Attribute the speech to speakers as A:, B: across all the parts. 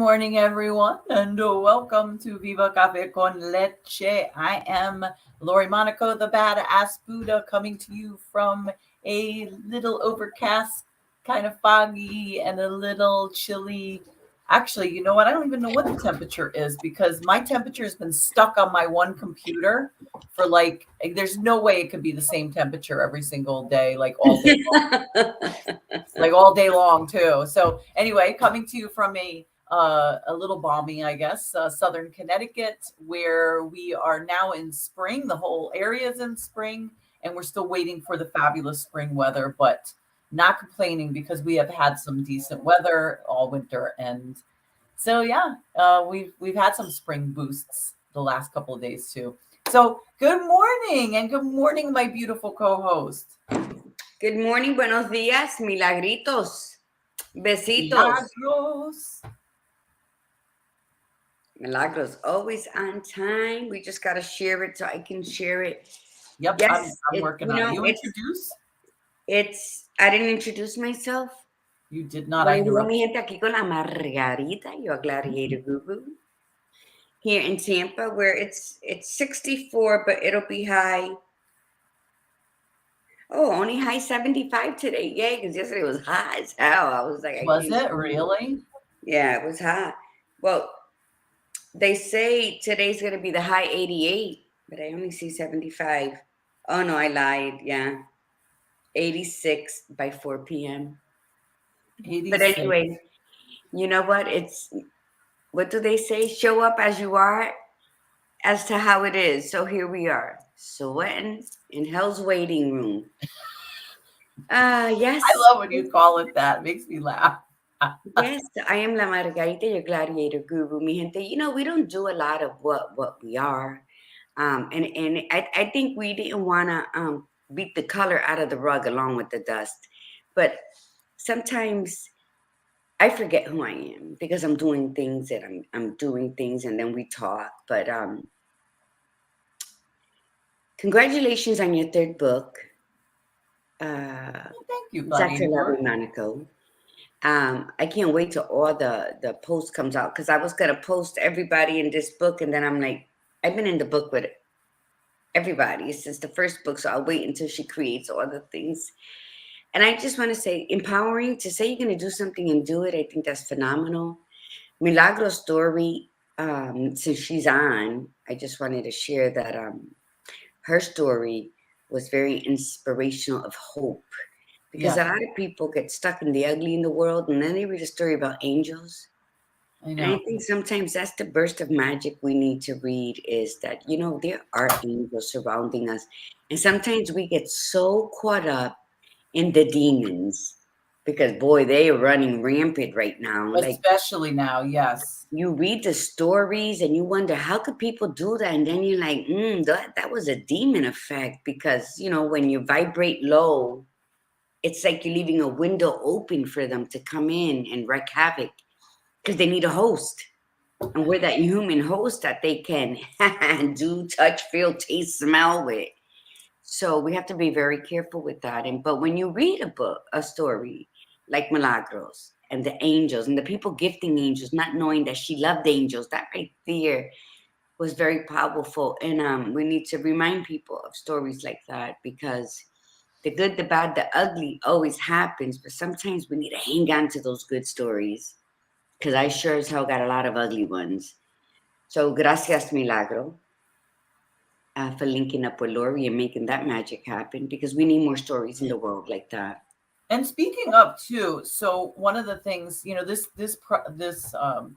A: morning, everyone, and welcome to Viva Cafe con Leche. I am Lori Monaco, the badass Buddha, coming to you from a little overcast, kind of foggy, and a little chilly. Actually, you know what? I don't even know what the temperature is because my temperature has been stuck on my one computer for there's no way it could be the same temperature every single day, like all day long. Like all day long too. So anyway, coming to you from a little balmy, I guess, southern Connecticut, where we are now in spring. The whole area is in spring, and we're still waiting for the fabulous spring weather, but not complaining because we have had some decent weather all winter. And so yeah, we've had some spring boosts the last couple of days too. So good morning, and good morning, my beautiful co-host.
B: Good morning, buenos días, milagritos, besitos. Milagros, always on time. We just got to share it so I can share it.
A: Yep, yes, I'm working on it. You introduce?
B: I didn't introduce myself.
A: You did not.
B: Bueno, mi gente, aquí con la Margarita, your gladiator guru. Here in Tampa, where it's 64, but it'll be high. Oh, only high 75 today. Yay, because yesterday was hot as hell. I was like,
A: was it really?
B: Yeah, it was hot. Well, they say today's going to be the high 88, but I only see 75. Oh, no, I lied. Yeah. 86 by 4 p.m. 86. But anyway, you know what? What do they say? Show up as you are, as to how it is. So here we are, sweating in hell's waiting room. Yes.
A: I love when you call it that. It makes me laugh.
B: Yes, I am La Margarita, your gladiator guru, mi gente. You know, we don't do a lot of what we are. And I think we didn't want to beat the color out of the rug along with the dust. But sometimes I forget who I am because I'm doing things I'm doing things and then we talk. But congratulations on your third book.
A: Thank you, buddy.
B: Dr. Monaco. I can't wait till all the post comes out because I was gonna post everybody in this book, and then I'm like, I've been in the book with everybody since the first book, so I'll wait until she creates all the things. And I just want to say, empowering to say you're gonna do something and do it. I think that's phenomenal. Milagros' story, since she's on, I just wanted to share that her story was very inspirational of hope. Because a lot of people get stuck in the ugly in the world, and then they read a story about angels. I know. And I think sometimes that's the burst of magic we need to read is that, you know, there are angels surrounding us. And sometimes we get so caught up in the demons because, boy, they are running rampant right now.
A: Especially now, yes.
B: You read the stories and you wonder, how could people do that? And then you're like, that was a demon effect because, you know, when you vibrate low, it's like you're leaving a window open for them to come in and wreak havoc because they need a host. And we're that human host that they can do, touch, feel, taste, smell with. So we have to be very careful with that. But when you read a story like Milagros and the angels and the people gifting angels, not knowing that she loved angels, that right there was very powerful. And we need to remind people of stories like that because the good, the bad, the ugly always happens, but sometimes we need to hang on to those good stories because I sure as hell got a lot of ugly ones. So gracias, Milagro, for linking up with Lori and making that magic happen because we need more stories in the world like that.
A: And speaking of too, so one of the things, you know, this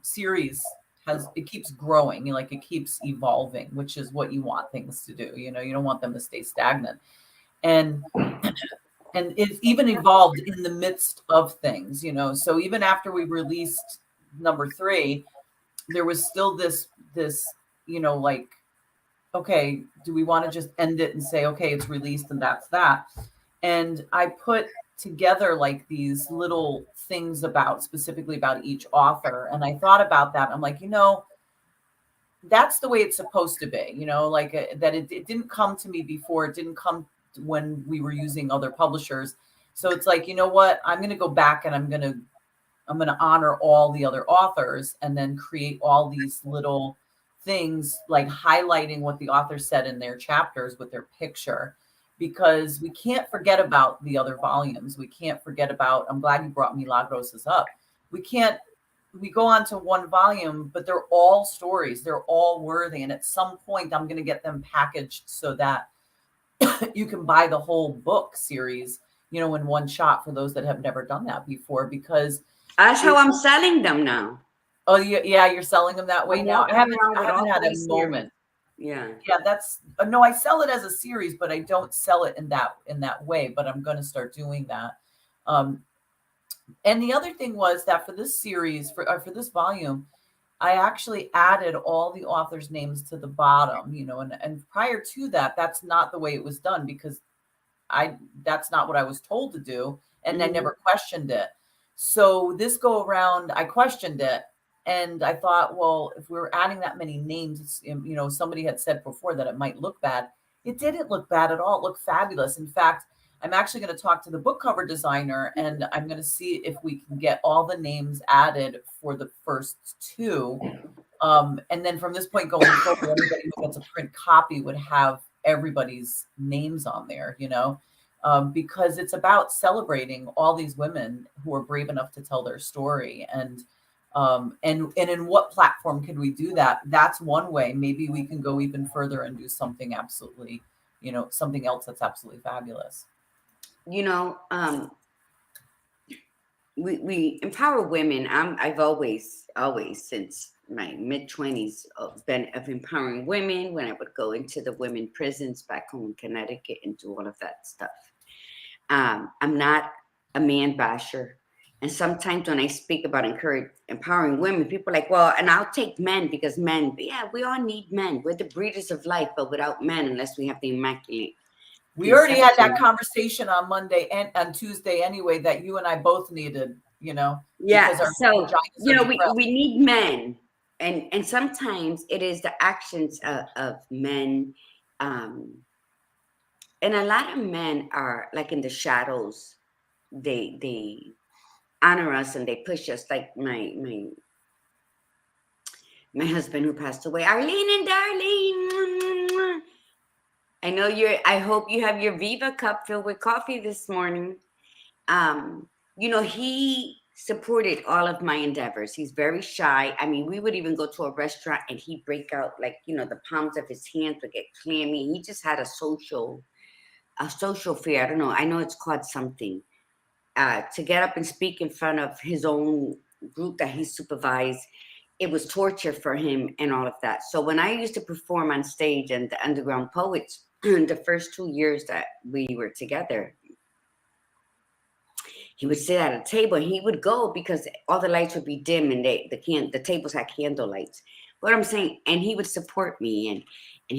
A: series it keeps growing, like it keeps evolving, which is what you want things to do. You know, you don't want them to stay stagnant. And it's even evolved in the midst of things, you know. So even after we released number 3, there was still this, you know, like, okay, do we want to just end it and say, okay, it's released and that's that? And I put together like these little things specifically about each author. And I thought about that. I'm like, you know, that's the way it's supposed to be, you know, like that it didn't come to me before. It didn't come when we were using other publishers. So it's like, you know what, I'm going to go back and I'm going I'm going to honor all the other authors and then create all these little things like highlighting what the author said in their chapters with their picture, because we can't forget about the other volumes. We can't forget about, I'm glad you brought Milagros's up. We go on to one volume, but they're all stories. They're all worthy. And at some point, I'm going to get them packaged so that you can buy the whole book series, in one shot for those that have never done that before, because
B: That's how I'm selling them now.
A: oh yeah, you're selling them that way
B: I'm
A: now.
B: walking
A: I haven't
B: around with all
A: had a
B: 3 series.
A: moment.
B: Yeah.
A: Yeah, that's no, I sell it as a series, but I don't sell it in that way, but I'm going to start doing that. And the other thing was that for this series, for this volume, I actually added all the authors' names to the bottom, and prior to that, that's not the way it was done, because that's not what I was told to do, and I never questioned it. So this go around, I questioned it, and I thought, well, if we were adding that many names, somebody had said before that it might look bad. It didn't look bad at all. It looked fabulous. In fact, I'm actually going to talk to the book cover designer, and I'm going to see if we can get all the names added for the first 2. And then from this point going forward, anybody who gets a print copy would have everybody's names on there, because it's about celebrating all these women who are brave enough to tell their story. And in what platform can we do that? That's one way. Maybe we can go even further and do something absolutely, something else that's absolutely fabulous.
B: We empower women. I've always since my mid-20s been of empowering women. When I would go into the women prisons back home in Connecticut and do all of that stuff. I'm not a man basher, and sometimes when I speak about empowering women, people are like, well, and I'll take men, because men, yeah, we all need men. We're the breeders of life, but without men, unless we have the immaculate.
A: We already had that conversation on Monday and on Tuesday anyway, that you and I both needed,
B: Yeah.
A: because
B: So, we need men. And sometimes it is the actions of men. And a lot of men are like in the shadows. They honor us and they push us, like my husband who passed away, Arlene and Darlene. I hope you have your Viva cup filled with coffee this morning. He supported all of my endeavors. He's very shy. I mean, we would even go to a restaurant and he'd break out, like, the palms of his hands would get clammy. He just had a social fear. I don't know. I know it's called something. To get up and speak in front of his own group that he supervised, it was torture for him and all of that. So when I used to perform on stage and the Underground Poets, the first 2 years that we were together, he would sit at a table and he would go, because all the lights would be dim and the tables had candle lights. What I'm saying, and he would support me and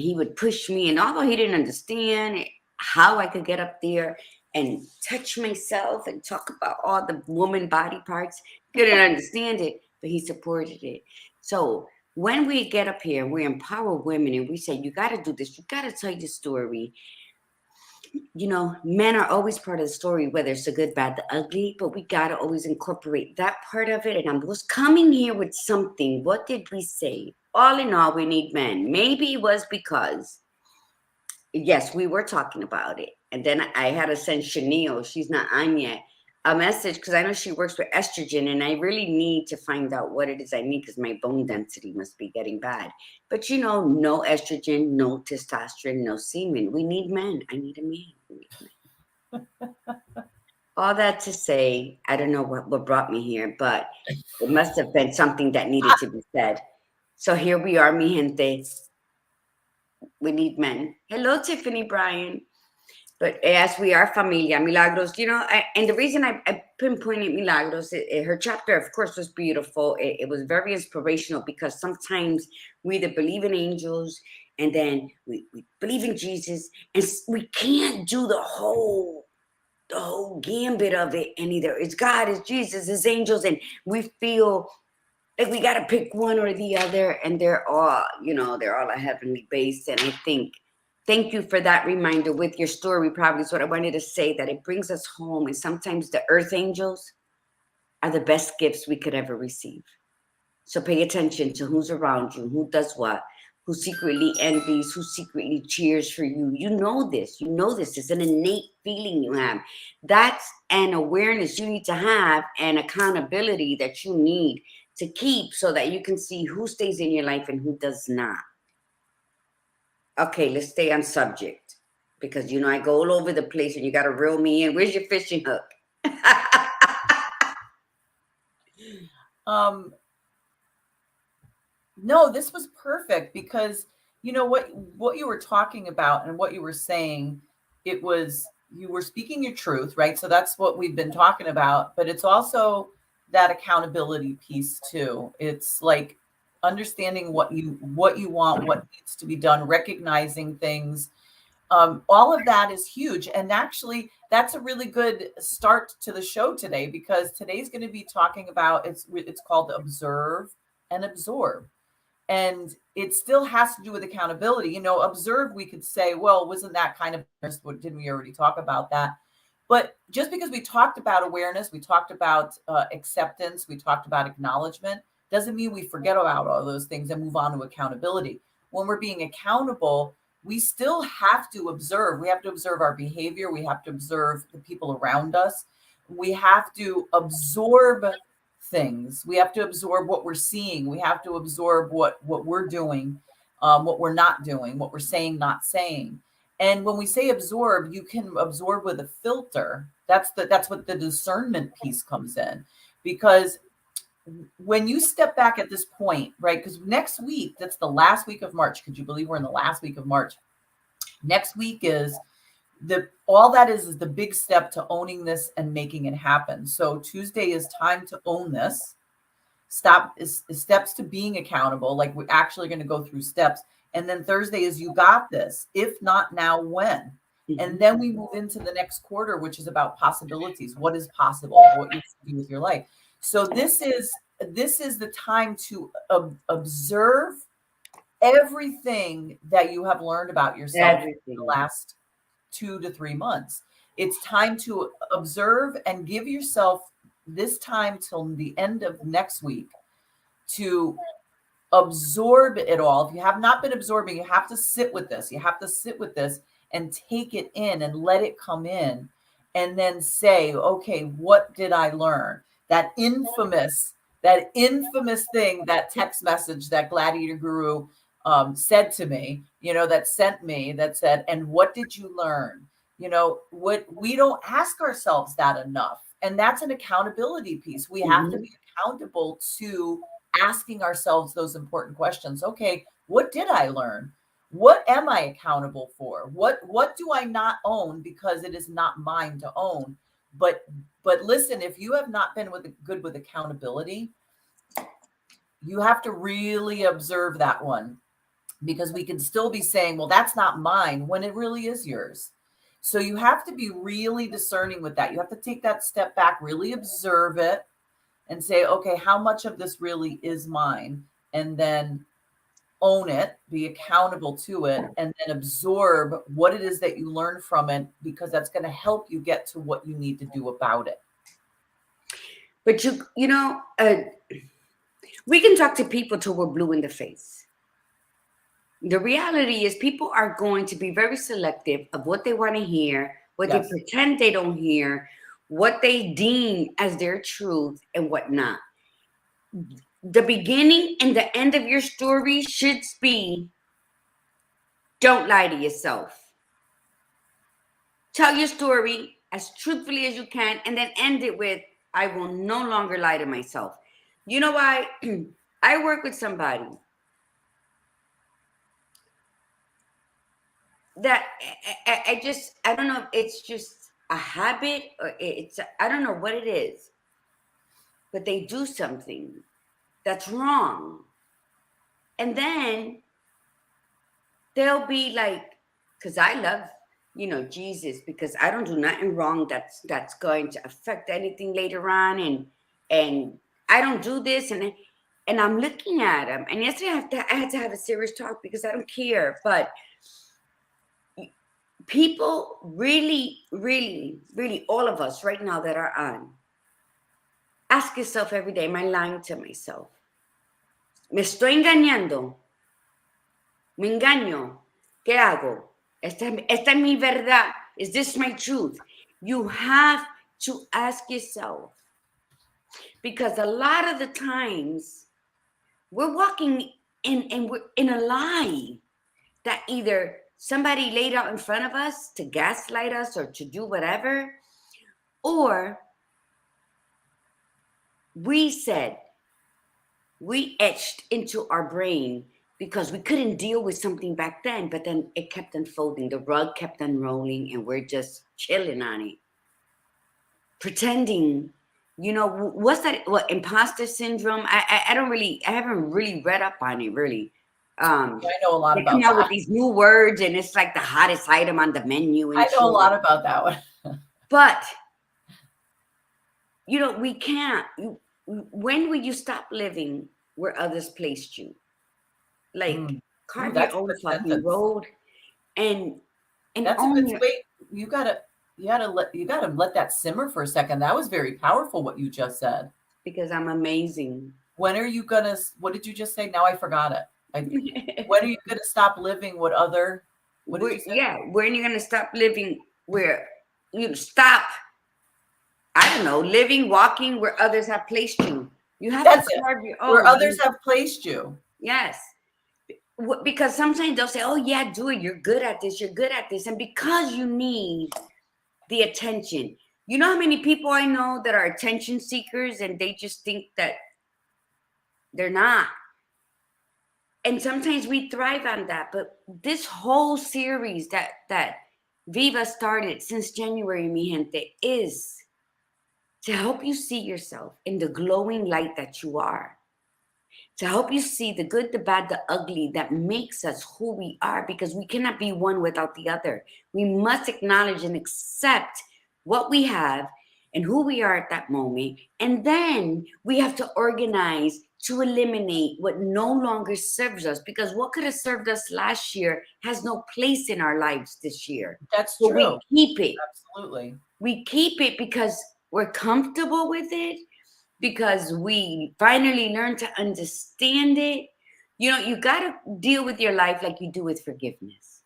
B: he would push me. And although he didn't understand how I could get up there and touch myself and talk about all the woman body parts, couldn't understand it, but he supported it. So when we get up here and we empower women and we say, you got to do this, you got to tell your story. Men are always part of the story, whether it's the good, bad, the ugly, but we got to always incorporate that part of it. And I was coming here with something. What did we say? All in all, we need men. Maybe it was because, yes, we were talking about it. And then I had to send Chanel, she's not on yet, a message, because I know she works with estrogen, and I really need to find out what it is I need, because my bone density must be getting bad. But no estrogen, no testosterone, no semen. We need men. I need a man. We need men. All that to say, I don't know what brought me here, but it must have been something that needed to be said. So here we are, mi gente. We need men. Hello, Tiffany Bryan. But as we are familia, Milagros, and the reason I pinpointed Milagros, her chapter, of course, was beautiful. It was very inspirational, because sometimes we either believe in angels and then we believe in Jesus, and we can't do the whole gambit of it. And either it's God, it's Jesus, it's angels, and we feel like we got to pick one or the other, and they're all a heavenly base. And I think, thank you for that reminder with your story. Probably is what I wanted to say, that it brings us home. And sometimes the earth angels are the best gifts we could ever receive. So pay attention to who's around you, who does what, who secretly envies, who secretly cheers for you. You know this. You know this. It's an innate feeling you have. That's an awareness you need to have, and accountability that you need to keep, so that you can see who stays in your life and who does not. Okay, let's stay on subject, because you know I go all over the place and you got to reel me in. Where's your fishing hook?
A: No, this was perfect, because you know what you were talking about and what you were saying, it was, you were speaking your truth, right? So that's what we've been talking about, but it's also that accountability piece too. It's like understanding what you want, what needs to be done, recognizing things. All of that is huge. And actually, that's a really good start to the show today, because today's going to be talking about, it's called observe and absorb. And it still has to do with accountability. You know, observe, we could say, well, wasn't that kind of, didn't we already talk about that? But just because we talked about awareness, we talked about acceptance, we talked about acknowledgement, doesn't mean we forget about all those things and move on to accountability. When we're being accountable, we still have to observe. We have to observe our behavior. We have to observe the people around us. We have to absorb things. We have to absorb what we're seeing. We have to absorb what we're doing, what we're not doing, what we're saying, not saying. And when we say absorb, you can absorb with a filter. That's what the discernment piece comes in, because when you step back at this point, right? Because next week, that's the last week of March. Could you believe we're in the last week of March? Next week is all that is the big step to owning this and making it happen. So Tuesday is time to own this. Steps to being accountable. Like, we're actually going to go through steps. And then Thursday is you got this. If not now, when? And then we move into the next quarter, which is about possibilities. What is possible? What you can do with your life. So this is the time to observe everything that you have learned about yourself in the last 2 to 3 months. It's time to observe and give yourself this time till the end of next week to absorb it all. If you have not been absorbing, you have to sit with this. You have to sit with this and take it in and let it come in, and then say, okay, what did I learn? That infamous thing, that text message that Gladiator Guru said to me, that sent me, that said, and what did you learn? What we don't ask ourselves that enough. And that's an accountability piece. We have to be accountable to asking ourselves those important questions. Okay, what did I learn? What am I accountable for? What do I not own because it is not mine to own? But listen, if you have not been good with accountability, you have to really observe that one, because we can still be saying, well, that's not mine, when it really is yours. So you have to be really discerning with that. You have to take that step back, really observe it, and say, okay, how much of this really is mine? And then own it, be accountable to it, and then absorb what it is that you learn from it, because that's going to help you get to what you need to do about it.
B: But we can talk to people till we're blue in the face. The reality is, people are going to be very selective of what they want to hear, what they pretend they don't hear, what they deem as their truth, and what not. The beginning and the end of your story should be, don't lie to yourself. Tell your story as truthfully as you can, and then end it with, I will no longer lie to myself. You know why? I work with somebody that I don't know if it's just a habit, or I don't know what it is, but they do something that's wrong. And then they'll be like, because I love, Jesus, because I don't do nothing wrong that's going to affect anything later on. And I don't do this. And I'm looking at him. And yesterday I had to have a serious talk, because I don't care. But people really, really, really, all of us right now that are on, Ask yourself every day, am I lying to myself? ¿Me estoy engañando? ¿Me engaño? ¿Qué hago? Esta es mi verdad. Is this my truth? You have to ask yourself. Because a lot of the times we're walking in we're in a lie that either somebody laid out in front of us to gaslight us or to do whatever, or we etched into our brain because we couldn't deal with something back then, but then it kept unfolding. The rug kept unrolling and we're just chilling on it. Pretending, what's that? What, imposter syndrome? I haven't really read up on it, really.
A: I know a lot
B: They
A: about
B: come out
A: that.
B: with these new words and it's like the hottest item on the menu. And
A: I know a lot about that one.
B: But, we can't. When will you stop living where others placed you? Like, carve your own fucking road and
A: that's
B: own
A: a good way. You gotta let that simmer for a second. That was very powerful what you just said.
B: Because I'm amazing.
A: When are you gonna? What did you just say? Now I forgot it. When are you gonna stop living what other? What did you say?
B: Yeah, when are you gonna stop living where you stop? I don't know, living, walking where others have placed you. You have to carve your own.
A: Where others have placed you.
B: Yes. Because sometimes they'll say, oh, yeah, do it. You're good at this. You're good at this. And because you need the attention. You know how many people I know that are attention seekers and they just think that they're not. And sometimes we thrive on that. But this whole series that Viva started since January, mi gente, is to help you see yourself in the glowing light that you are. To help you see the good, the bad, the ugly that makes us who we are, because we cannot be one without the other. We must acknowledge and accept what we have and who we are at that moment. And then we have to organize to eliminate what no longer serves us, because what could have served us last year has no place in our lives this year.
A: That's true.
B: We keep it.
A: Absolutely.
B: We keep it because we're comfortable with it, because we finally learned to understand it. You got to deal with your life like you do with forgiveness.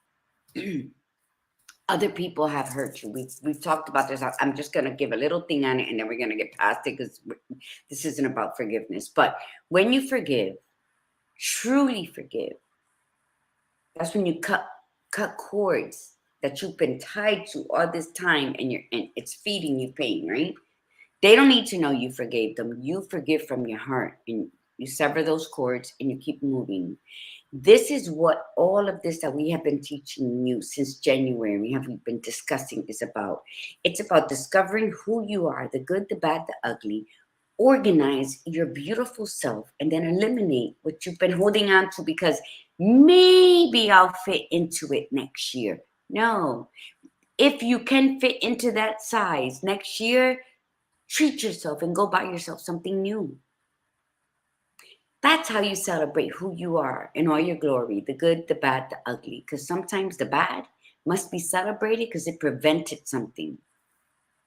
B: Other people have hurt you. We've talked about this. I'm just going to give a little thing on it and then we're going to get past it, because this isn't about forgiveness. But when you forgive, truly forgive, that's when you cut cords that you've been tied to all this time, and it's feeding you pain, right? They don't need to know you forgave them. You forgive from your heart and you sever those cords and you keep moving. This is what all of this that we have been teaching you since January, we've been discussing, is about. It's about discovering who you are, the good, the bad, the ugly. Organize your beautiful self and then eliminate what you've been holding on to because maybe I'll fit into it next year. No. If you can fit into that size next year, treat yourself and go buy yourself something new. That's how you celebrate who you are in all your glory, the good, the bad, the ugly. Because sometimes the bad must be celebrated because it prevented something,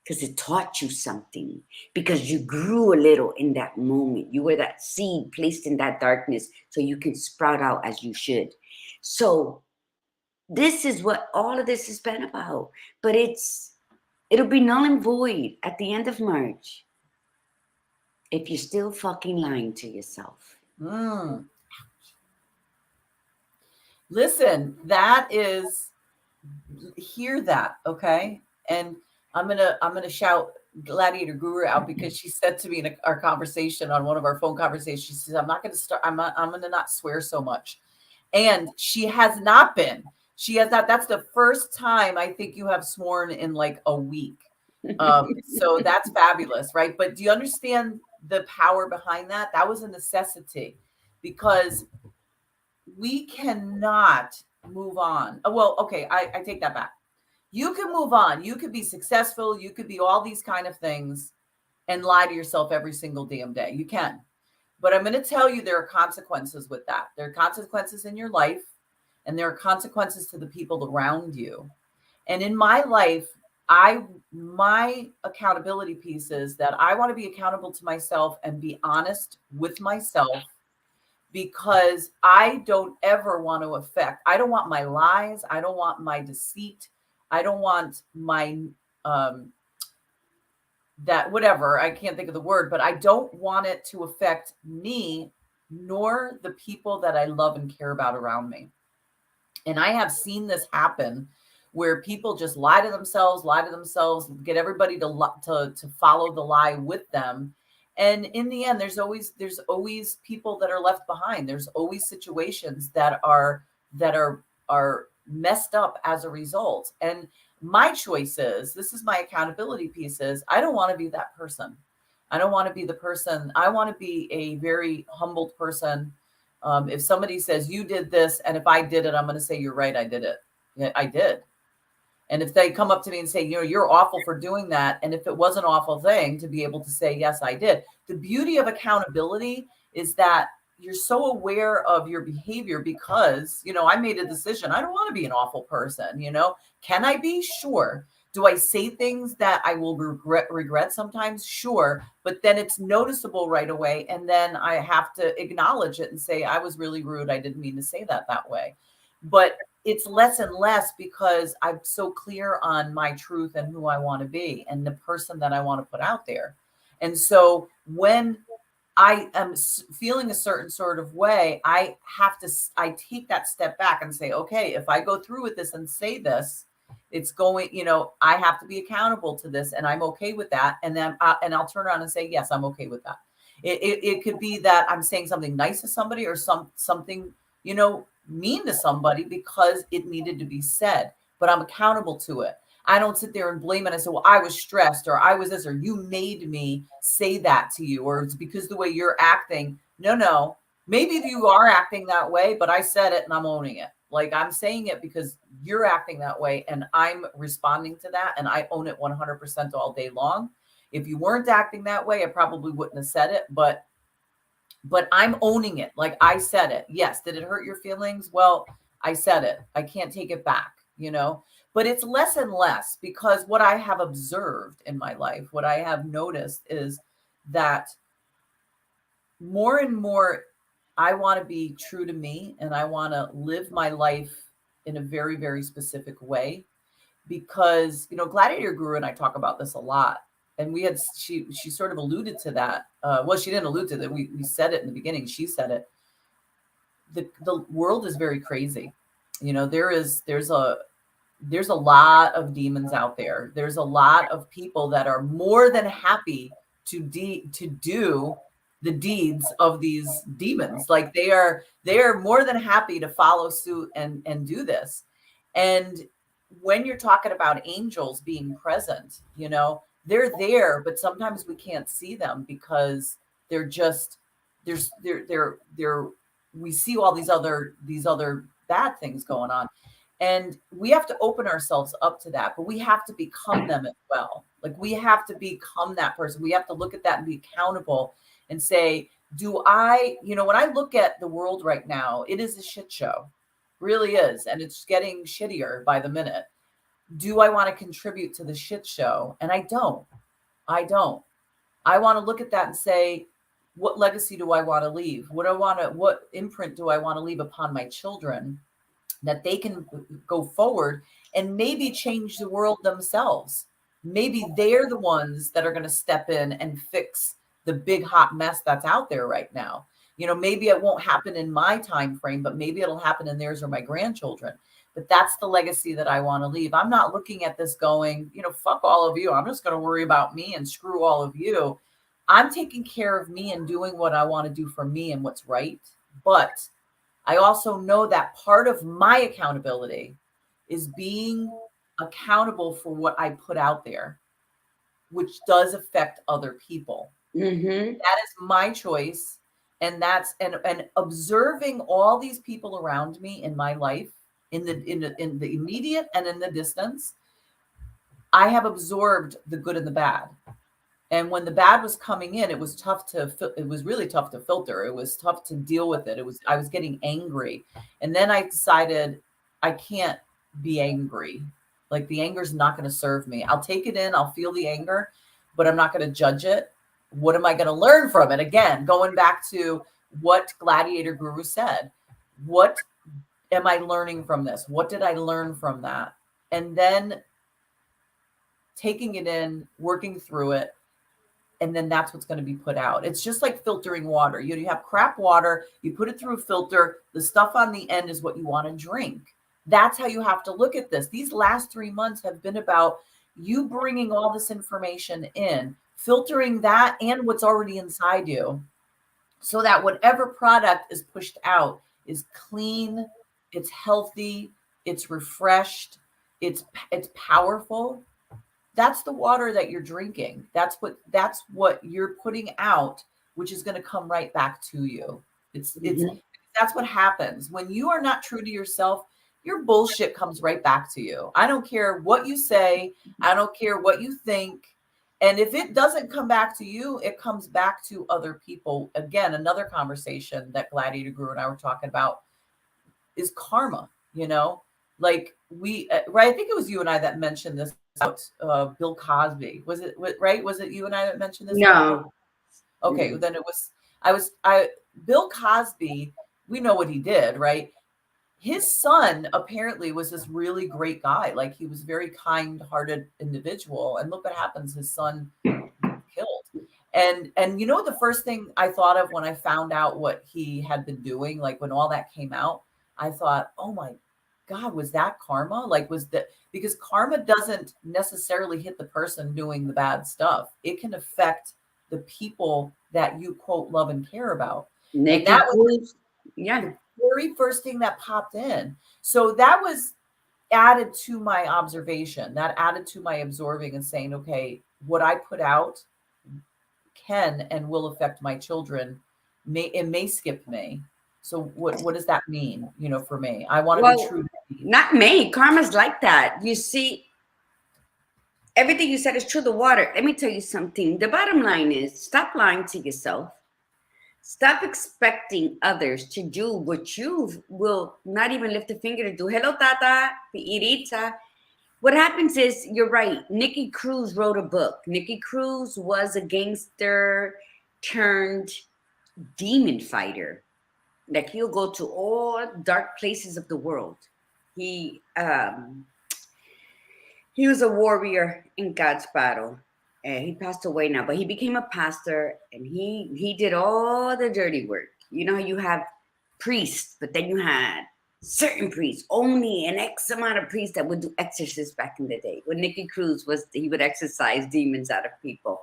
B: because it taught you something, because you grew a little in that moment. You were that seed placed in that darkness so you can sprout out as you should. So this is what all of this has been about. But it'll be null and void at the end of March if you're still fucking lying to yourself.
A: Listen, hear that, okay? And I'm gonna shout Gladiator Guru out because she said to me in our conversation, on one of our phone conversations, she says, I'm gonna not swear so much. And she has not been. She has not. That's the first time I think you have sworn in like a week. So that's fabulous, right? But do you understand the power behind that? That was a necessity, because we cannot move on. Well, okay, I take that back. You can move on. You could be successful. You could be all these kind of things and lie to yourself every single damn day. You can. But I'm going to tell you, there are consequences with that. There are consequences in your life, and there are consequences to the people around you. And in my life, my accountability piece is that I want to be accountable to myself and be honest with myself, because I don't ever want to I don't want my lies. I don't want my deceit. I don't want my, um, that whatever, I can't think of the word, but I don't want it to affect me nor the people that I love and care about around me. And I have seen this happen where people just lie to themselves, get everybody to follow the lie with them. And in the end, there's always people that are left behind. There's always situations that are messed up as a result. And my choice is, this is my accountability piece, is I don't want to be that person. I don't want to be the person. I want to be a very humbled person. If somebody says you did this, and if I did it, I'm going to say, you're right, I did it. Yeah, I did. And if they come up to me and say, you're awful for doing that, and if it was an awful thing, to be able to say, yes, I did. The beauty of accountability is that you're so aware of your behavior, because, I made a decision. I don't want to be an awful person. Can I be? Sure. Do I say things that I will regret sometimes? Sure. But then it's noticeable right away. And then I have to acknowledge it and say, I was really rude. I didn't mean to say that way. But it's less and less, because I'm so clear on my truth and who I want to be and the person that I want to put out there. And so when I am feeling a certain sort of way, I take that step back and say, okay, if I go through with this and say this, it's going, I have to be accountable to this, and I'm okay with that. And then I'll turn around and say, yes, I'm okay with that. It could be that I'm saying something nice to somebody, or something, mean to somebody, because it needed to be said, but I'm accountable to it. I don't sit there and blame it. I say, well, I was stressed, or I was this, or you made me say that to you, or it's because the way you're acting. No. Maybe you are acting that way, but I said it and I'm owning it. Like, I'm saying it because you're acting that way and I'm responding to that, and I own it 100% all day long. If you weren't acting that way, I probably wouldn't have said it, but I'm owning it. Like, I said it. Yes. Did it hurt your feelings? Well, I said it. I can't take it back, but it's less and less, because what I have observed in my life, what I have noticed, is that more and more I want to be true to me, and I want to live my life in a very, very specific way, because, Gladiator Guru and I talk about this a lot. And she sort of alluded to that. Well, she didn't allude to that. We said it in the beginning. She said it. The world is very crazy. There's a lot of demons out there. There's a lot of people that are more than happy to do the deeds of these demons. Like, they are more than happy to follow suit and do this. And when you're talking about angels being present, they're there, but sometimes we can't see them, because they're just they're we see all these other bad things going on. And we have to open ourselves up to that, but we have to become them as well. Like, we have to become that person. We have to look at that and be accountable and say, when I look at the world right now, it is a shit show, really is. And it's getting shittier by the minute. Do I want to contribute to the shit show? And I don't. I want to look at that and say, what legacy do I want to leave? What imprint do I want to leave upon my children, that they can go forward and maybe change the world themselves? Maybe they're the ones that are going to step in and fix the big hot mess that's out there right now. Maybe it won't happen in my time frame, but maybe it'll happen in theirs or my grandchildren. But that's the legacy that I want to leave. I'm not looking at this going, fuck all of you. I'm just going to worry about me and screw all of you. I'm taking care of me and doing what I want to do for me and what's right. But I also know that part of my accountability is being accountable for what I put out there, which does affect other people.
B: Mm-hmm.
A: That is my choice. And that's and observing all these people around me in my life, in the immediate and in the distance, I have absorbed the good and the bad. And when the bad was coming in, it was really tough to filter. It was tough to deal with it. I was getting angry. And then I decided I can't be angry. Like the anger is not going to serve me. I'll take it in, I'll feel the anger, but I'm not going to judge it. What am I going to learn from it? Again, going back to what Gladiator Guru said. What am I learning from this? What did I learn from that? And then taking it in, working through it, and then that's what's going to be put out. It's just like filtering water. You have crap water, you put it through a filter, the stuff on the end is what you want to drink. That's how you have to look at this. These last 3 months have been about you bringing all this information in, filtering that and what's already inside you, so that whatever product is pushed out is clean, it's healthy, it's refreshed, it's powerful. That's the water that you're drinking. That's what you're putting out, which is going to come right back to you. It's that's what happens when you are not true to yourself. Your bullshit comes right back to you. I don't care what you say, I don't care what you think. And if it doesn't come back to you, it comes back to other people. Again, another conversation that Gladiator Guru and I were talking about is karma, like right. I think it was you and I that mentioned this about Bill Cosby. Was it right? Was it you and I that mentioned this about Bill?
B: No.
A: Okay, then it was, Bill Cosby, we know what he did, right? His son apparently was this really great guy. Like he was a very kind-hearted individual. And look what happens. His son killed. And the first thing I thought of when I found out what he had been doing, like when all that came out, I thought, oh my God, was that karma? Like because karma doesn't necessarily hit the person doing the bad stuff. It can affect the people that you quote love and care about. And that was the very first thing that popped in. So that was added to my observation, that added to my absorbing and saying, okay, what I put out can and will affect my children. It may skip me. So what does that mean, for me? I want to be true to me.
B: Not me. Karma's like that. You see, everything you said is true. The water. Let me tell you something. The bottom line is stop lying to yourself. Stop expecting others to do what you will not even lift a finger to do. Hello, Tata, Pirita. What happens is, you're right. Nikki Cruz wrote a book. Nikki Cruz was a gangster turned demon fighter. Like he'll go to all dark places of the world. He was a warrior in God's battle. He passed away now, but he became a pastor, and he did all the dirty work. You know, you have priests, but then you had certain priests, only an X amount of priests that would do exorcists back in the day. When Nikki Cruz he would exorcise demons out of people.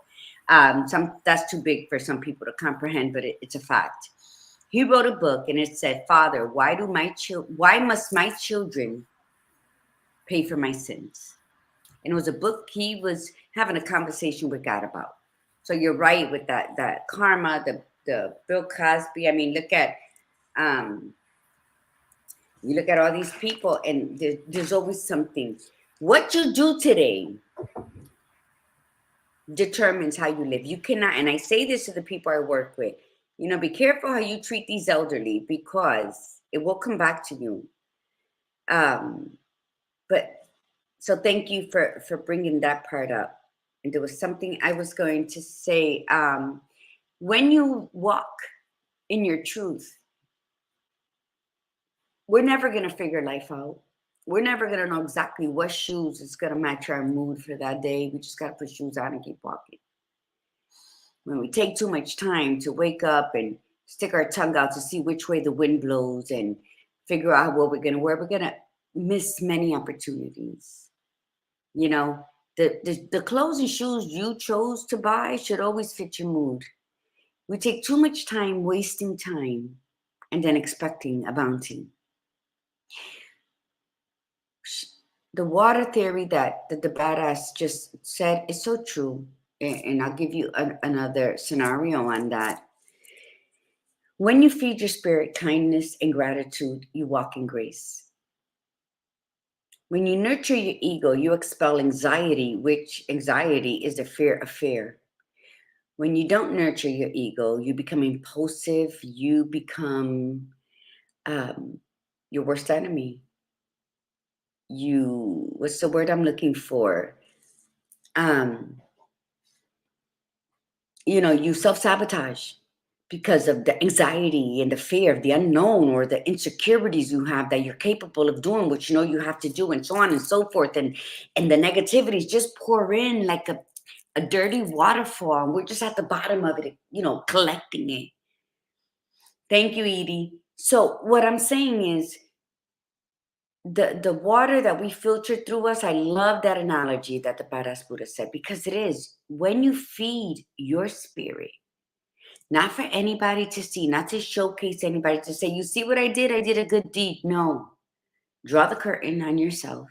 B: That's too big for some people to comprehend, but it's a fact. He wrote a book, and it said, "Father, why must my children pay for my sins?" And it was a book he was having a conversation with God about. So you're right with that karma, the Bill Cosby. I mean, you look at all these people, and there's always something. What you do today determines how you live. You cannot, and I say this to the people I work with, be careful how you treat these elderly, because it will come back to you. But so thank you for bringing that part up. And there was something I was going to say. When you walk in your truth, we're never going to figure life out. We're never going to know exactly what shoes is going to match our mood for that day. We just got to put shoes on and keep walking. When we take too much time to wake up and stick our tongue out to see which way the wind blows and figure out what we're going to wear, we're going to miss many opportunities. The clothes and shoes you chose to buy should always fit your mood. We take too much time wasting time and then expecting a bounty. The water theory that the badass just said is so true. And I'll give you another scenario on that. When you feed your spirit kindness and gratitude, you walk in grace. When you nurture your ego, you expel anxiety, which anxiety is the fear of fear. When you don't nurture your ego, you become impulsive. You become your worst enemy. what's the word I'm looking for? Um, you self-sabotage because of the anxiety and the fear of the unknown or the insecurities you have that you're capable of doing what you have to do, and so on and so forth. And the negativities just pour in like a dirty waterfall, and we're just at the bottom of it, collecting it. Thank you, Edie. So what I'm saying is, the water that we filter through us, I love that analogy that the badass Buddha said, because it is when you feed your spirit, not for anybody to see, not to showcase anybody, to say, you see what I did a good deed. No, draw the curtain on yourself,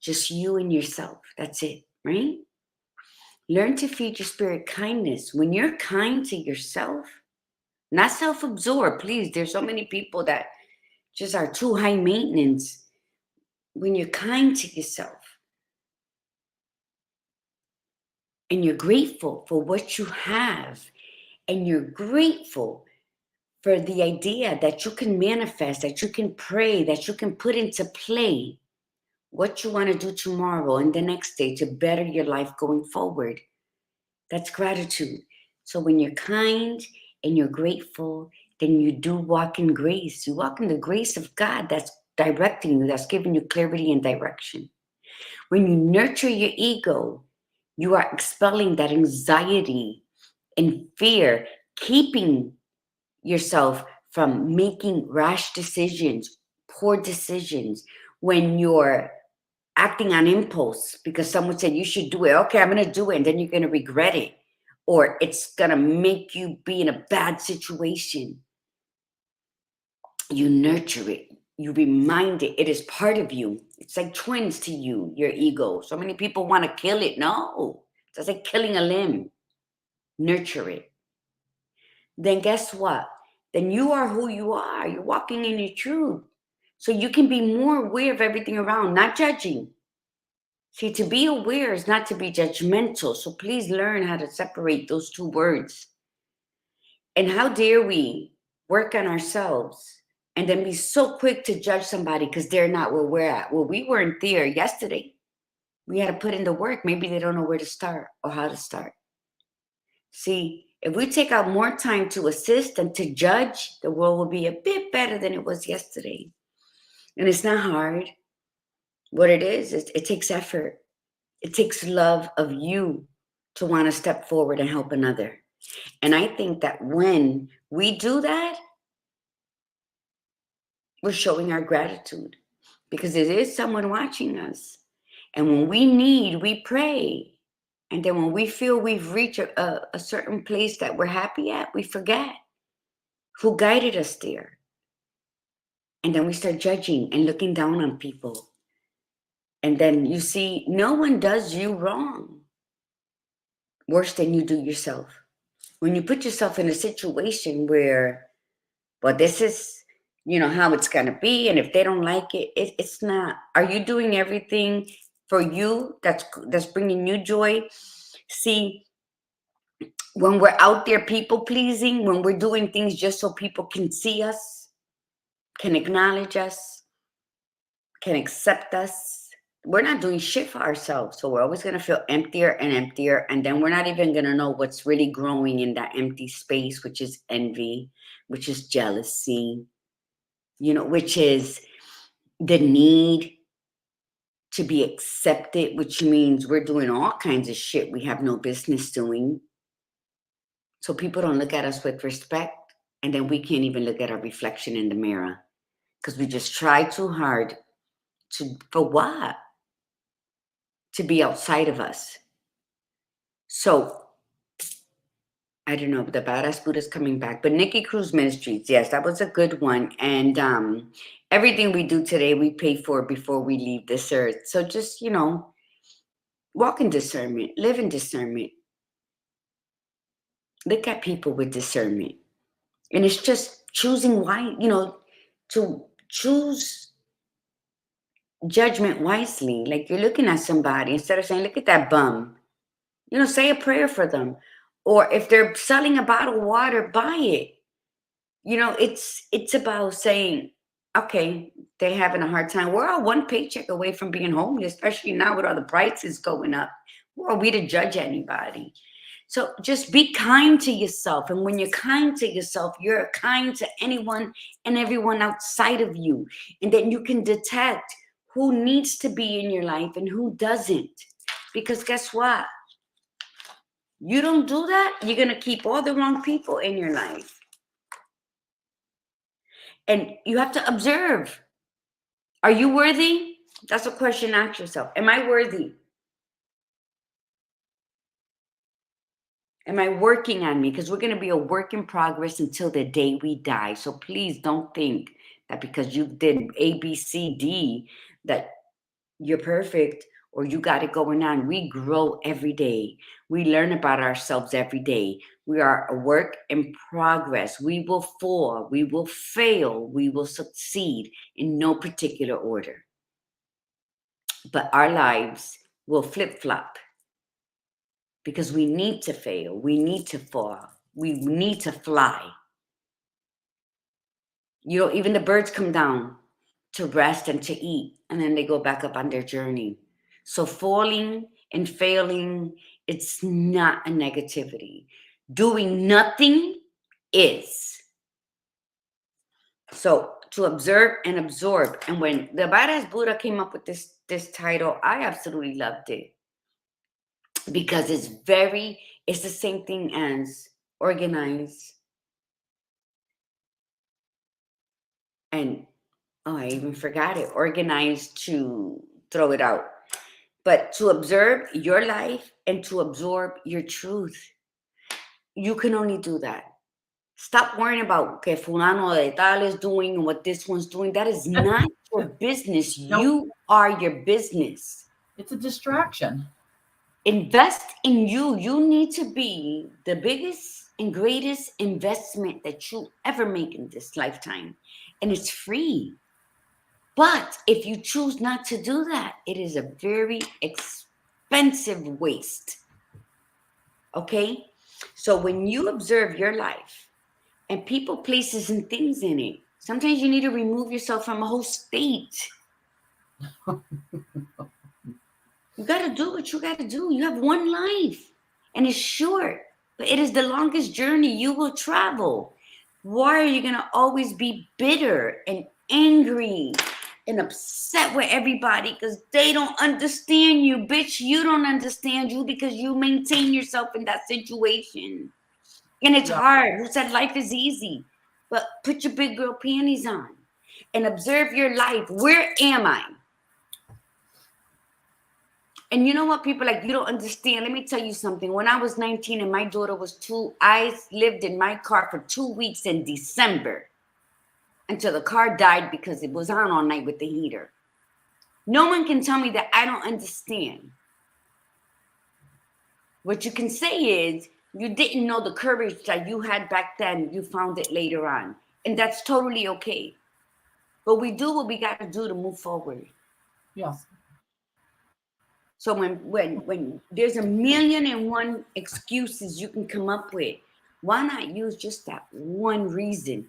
B: just you and yourself. That's it, right? Learn to feed your spirit kindness. When you're kind to yourself, not self-absorbed, please. There's so many people that just are too high maintenance. When you're kind to yourself and you're grateful for what you have, and you're grateful for the idea that you can manifest, that you can pray, that you can put into play what you want to do tomorrow and the next day to better your life going forward. That's gratitude. So when you're kind and you're grateful, then you do walk in grace. You walk in the grace of God that's directing you, that's giving you clarity and direction. When you nurture your ego, you are expelling that anxiety and fear, keeping yourself from making rash decisions, poor decisions. When you're acting on impulse because someone said you should do it, okay, I'm going to do it, and then you're going to regret it, or it's going to make you be in a bad situation. You nurture it. You remind it. It is part of you. It's like twins to you, your ego. So many people want to kill it. No, it's like killing a limb. Nurture it. Then guess what? Then you are who you are. You're walking in your truth. So you can be more aware of everything around, not judging. See, to be aware is not to be judgmental. So please learn how to separate those two words. And how dare we work on ourselves and then be so quick to judge somebody because they're not where we're at? Well, we weren't there yesterday. We had to put in the work. Maybe they don't know where to start or how to start. See, if we take out more time to assist than to judge, the world will be a bit better than it was yesterday. And it's not hard. What it is, it takes effort. It takes love of you to want to step forward and help another. And I think that when we do that, we're showing our gratitude, because there is someone watching us. And when we need, we pray. And then when we feel we've reached a certain place that we're happy at, we forget who guided us there. And then we start judging and looking down on people. And then you see, no one does you wrong worse than you do yourself. When you put yourself in a situation where, well, this is, how it's going to be. And if they don't like it, it's not. Are you doing everything for you that's bringing you joy? See, when we're out there people pleasing, when we're doing things just so people can see us, can acknowledge us, can accept us, we're not doing shit for ourselves. So we're always going to feel emptier and emptier. And then we're not even going to know what's really growing in that empty space, which is envy, which is jealousy, which is the need to be accepted, which means we're doing all kinds of shit we have no business doing. So people don't look at us with respect. And then we can't even look at our reflection in the mirror because we just try too hard for what? To be outside of us. So I don't know, the badass Buddha's coming back. But Nikki Cruz Ministries, yes, that was a good one. And everything we do today, we pay for before we leave this earth. So just, walk in discernment, live in discernment. Look at people with discernment. And it's just choosing why, to choose judgment wisely. Like you're looking at somebody, instead of saying, look at that bum, say a prayer for them. Or if they're selling a bottle of water, buy it. It's about saying, Okay, they're having a hard time. We're all one paycheck away from being homeless, especially now with all the prices going up. Who are we to judge anybody? So just be kind to yourself. And when you're kind to yourself, you're kind to anyone and everyone outside of you. And then you can detect who needs to be in your life and who doesn't. Because guess what? You don't do that, you're going to keep all the wrong people in your life. And you have to observe. Are you worthy? That's a question. Ask yourself. Am I worthy? Am I working on me? Because we're going to be a work in progress until the day we die. So please don't think that because you did A, B, C, D, that you're perfect or you got it going on. We grow every day. We learn about ourselves every day. We are a work in progress. We will fall. We will fail. We will succeed in no particular order. But our lives will flip-flop because we need to fail. We need to fall. We need to fly. You know, even the birds come down to rest and to eat, and then they go back up on their journey. So falling and failing, it's not a negativity. Doing nothing is. So to observe and absorb. And when the Badass Buddha came up with this title, I absolutely loved it. Because it's the same thing as organize and, oh, I even forgot it. Organize to throw it out. But to observe your life and to absorb your truth, you can only do that. Stop worrying about que fulano de tal is doing and what this one's doing. That is not your business.
A: Nope.
B: You are your business.
A: It's a distraction.
B: Invest in you. You need to be the biggest and greatest investment that you ever make in this lifetime. And it's free. But if you choose not to do that, it is a very expensive waste. Okay? So when you observe your life and people, places, and things in it, sometimes you need to remove yourself from a whole state. You got to do what you got to do. You have one life and it's short, but it is the longest journey you will travel. Why are you going to always be bitter and angry and upset with everybody because they don't understand you? Bitch, you don't understand you because you maintain yourself in that situation. And it's hard. Who said life is easy? But put your big girl panties on and observe your life. Where am I? And you know what, people, like, you don't understand. Let me tell you something. When I was 19 and my daughter was 2, I lived in my car for 2 weeks in December until the car died because it was on all night with the heater. No one can tell me that I don't understand. What you can say is you didn't know the courage that you had back then. You found it later on. And that's totally okay. But we do what we got to do to move forward.
A: Yes.
B: So when there's a million and one excuses you can come up with, why not use just that one reason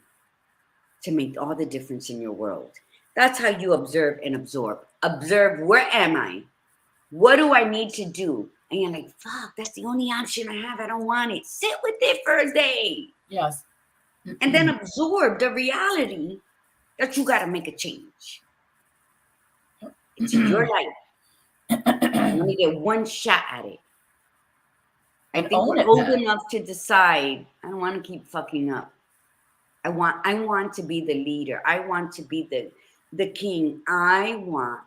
B: to make all the difference in your world? That's how you observe and absorb. Observe, where am I? What do I need to do? And you're like, fuck, that's the only option I have. I don't want it. Sit with it for a day.
A: Yes.
B: And then absorb the reality that you got to make a change. It's your life. You only get one shot at it. I think we're old enough to decide, I don't want to keep fucking up. I want to be the leader. I want to be the king. I want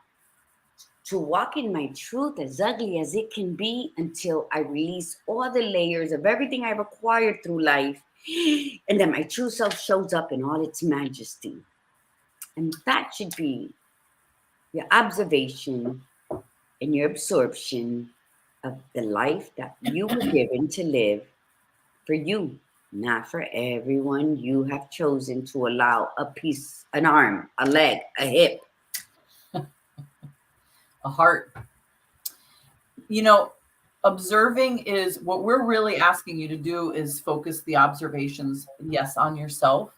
B: to walk in my truth as ugly as it can be until I release all the layers of everything I've acquired through life. And then my true self shows up in all its majesty. And that should be your observation and your absorption of the life that you were given to live for you, not for everyone you have chosen to allow a piece, an arm, a leg, a hip,
A: a heart. You know, observing is what we're really asking you to do is focus the observations, yes, on yourself,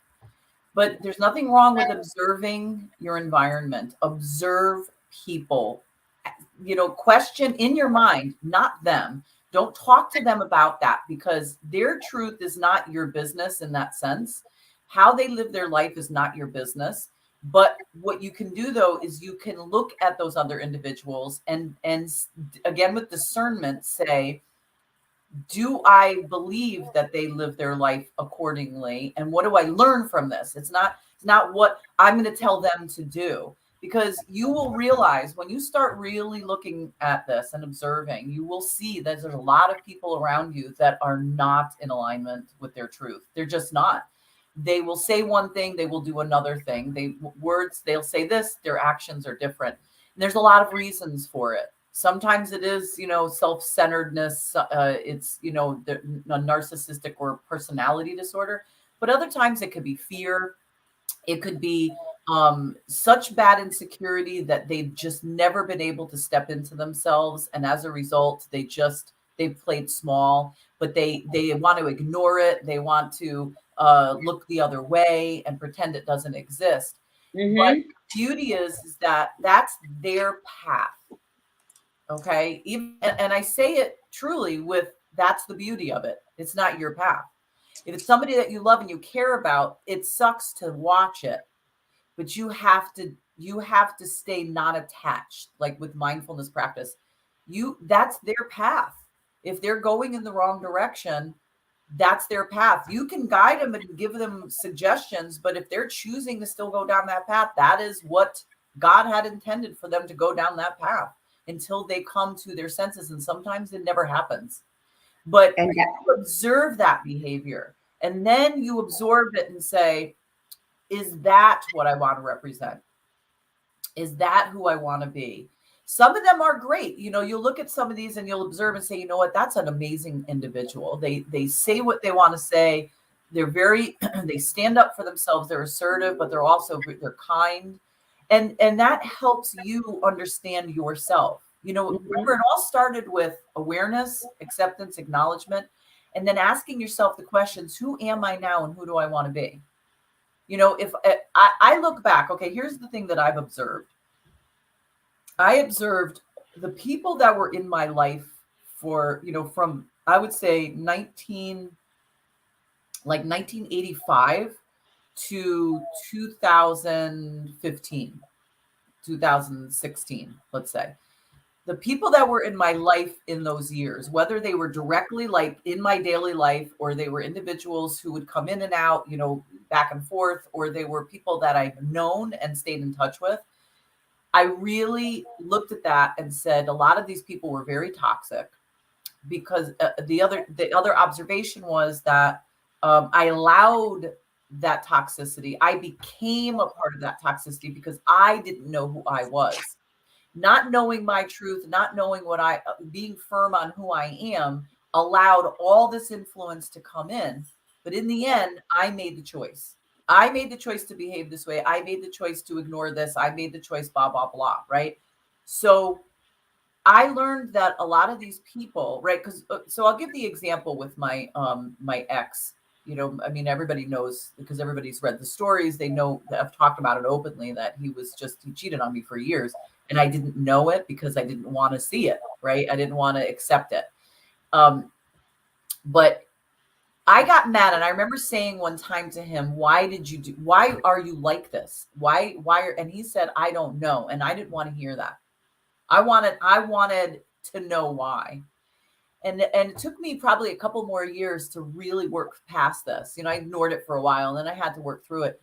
A: But there's nothing wrong with observing your environment. Observe people. Question in your mind, not them. Don't talk to them about that, because their truth is not your business in that sense. How they live their life is not your business. But what you can do, though, is you can look at those other individuals and again, with discernment, say, do I believe that they live their life accordingly? And what do I learn from this? It's not what I'm going to tell them to do, because you will realize when you start really looking at this and observing, you will see that there's a lot of people around you that are not in alignment with their truth. They're just not. They will say one thing, they will do another thing. They'll say this, their actions are different. And there's a lot of reasons for it. Sometimes it is, self-centeredness. It's, a narcissistic or personality disorder. But other times it could be fear. It could be such bad insecurity that they've just never been able to step into themselves. And as a result, they've played small, but they want to ignore it. They want to look the other way and pretend it doesn't exist. But beauty is that that's their path. Okay. And I say it truly with, that's the beauty of it. It's not your path. If it's somebody that you love and you care about, it sucks to watch it, but you have to stay not attached. Like with mindfulness practice, that's their path. If they're going in the wrong direction, that's their path. You can guide them and give them suggestions, but if they're choosing to still go down that path, that is what God had intended for them to go down that path until they come to their senses. And sometimes it never happens. But you observe that behavior, and then you absorb it and say, is that what I want to represent? Is that who I want to be? Some of them are great. You'll look at some of these and you'll observe and say, you know what, that's an amazing individual. They say what they want to say. They're they stand up for themselves. They're assertive, but they're kind. And that helps you understand yourself. Remember, it all started with awareness, acceptance, acknowledgement, and then asking yourself the questions, who am I now and who do I want to be? If I look back, okay, here's the thing that I've observed. I observed the people that were in my life for, from, I would say 1985 to 2015, 2016, let's say. The people that were in my life in those years, whether they were directly like in my daily life, or they were individuals who would come in and out, back and forth, or they were people that I've known and stayed in touch with, I really looked at that and said, a lot of these people were very toxic, because the other observation was that I allowed that toxicity. I became a part of that toxicity because I didn't know who I was. Not knowing my truth, not knowing being firm on who I am, allowed all this influence to come in. But in the end, I made the choice. I made the choice to behave this way. I made the choice to ignore this. I made the choice, blah, blah, blah, right? So I learned that a lot of these people, right? So I'll give the example with my ex. Everybody knows, because everybody's read the stories. They know that I've talked about it openly, that he cheated on me for years. And I didn't know it because I didn't want to see it, right? I didn't want to accept it. But I got mad, and I remember saying one time to him, why are you like this? And he said, I don't know. And I didn't want to hear that. I wanted to know why. And it took me probably a couple more years to really work past this. I ignored it for a while, and then I had to work through it.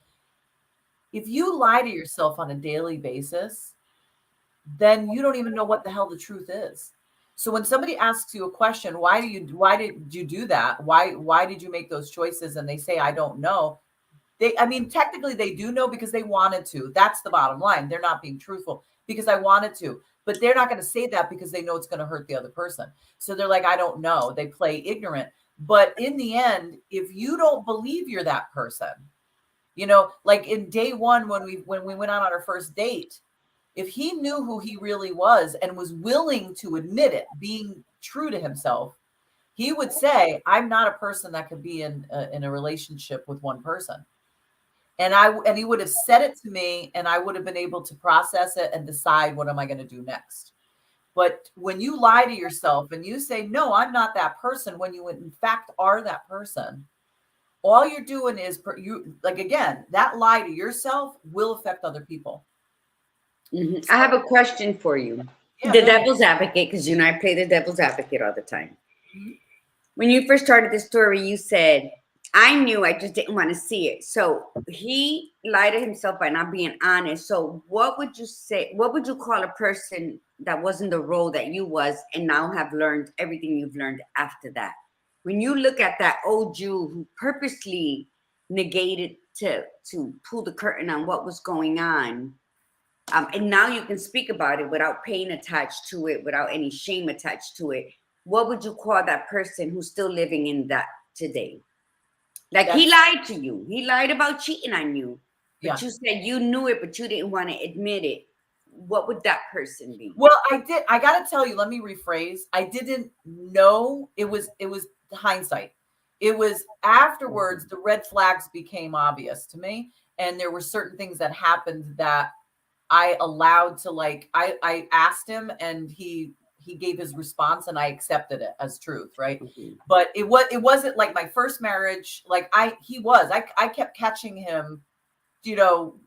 A: If you lie to yourself on a daily basis, then you don't even know what the hell the truth is. So when somebody asks you a question, why did you do that? Why did you make those choices? And they say, I don't know. Technically they do know, because they wanted to. That's the bottom line. They're not being truthful because I wanted to, but they're not going to say that because they know it's going to hurt the other person. So they're like, I don't know. They play ignorant. But in the end, if you don't believe you're that person, like in day one, when we went out on our first date, if he knew who he really was and was willing to admit it, being true to himself, he would say, I'm not a person that could be in a relationship with one person. And he would have said it to me, and I would have been able to process it and decide what am I going to do next. But when you lie to yourself and you say, no, I'm not that person, when you in fact are that person, all you're doing is you, like, again, that lie to yourself will affect other people.
B: I have
A: So,
B: a question for you.
A: yeah,
B: The
A: go ahead.
B: devil's advocate, because you know I play the devil's advocate all the time.
A: Mhm.
B: When you first started the story, you said, I knew, I just didn't want to see it. So he lied to himself by not being honest. So what would you say? What would you call a person that was in the role that you was and now have learned everything you've learned after that? When you look at that old Jew who purposely negated to pull the curtain on what was going on, and now you can speak about it without pain attached to it, without any shame attached to it. What would you call that person who's still living in that today? Like he
A: That's,
B: lied to you. He lied about cheating on you, but
A: yeah.
B: you said you knew it, but you didn't want to admit it. What would that person be?
A: Well, I got to tell you, let me rephrase. I didn't know. It was hindsight. It was afterwards, the red flags became obvious to me. And there were certain things that happened that I allowed to, like, I asked him, and he gave his response, and I accepted it as truth, right?
B: Mhm.
A: But it wasn't like my first marriage. Like, I kept catching him,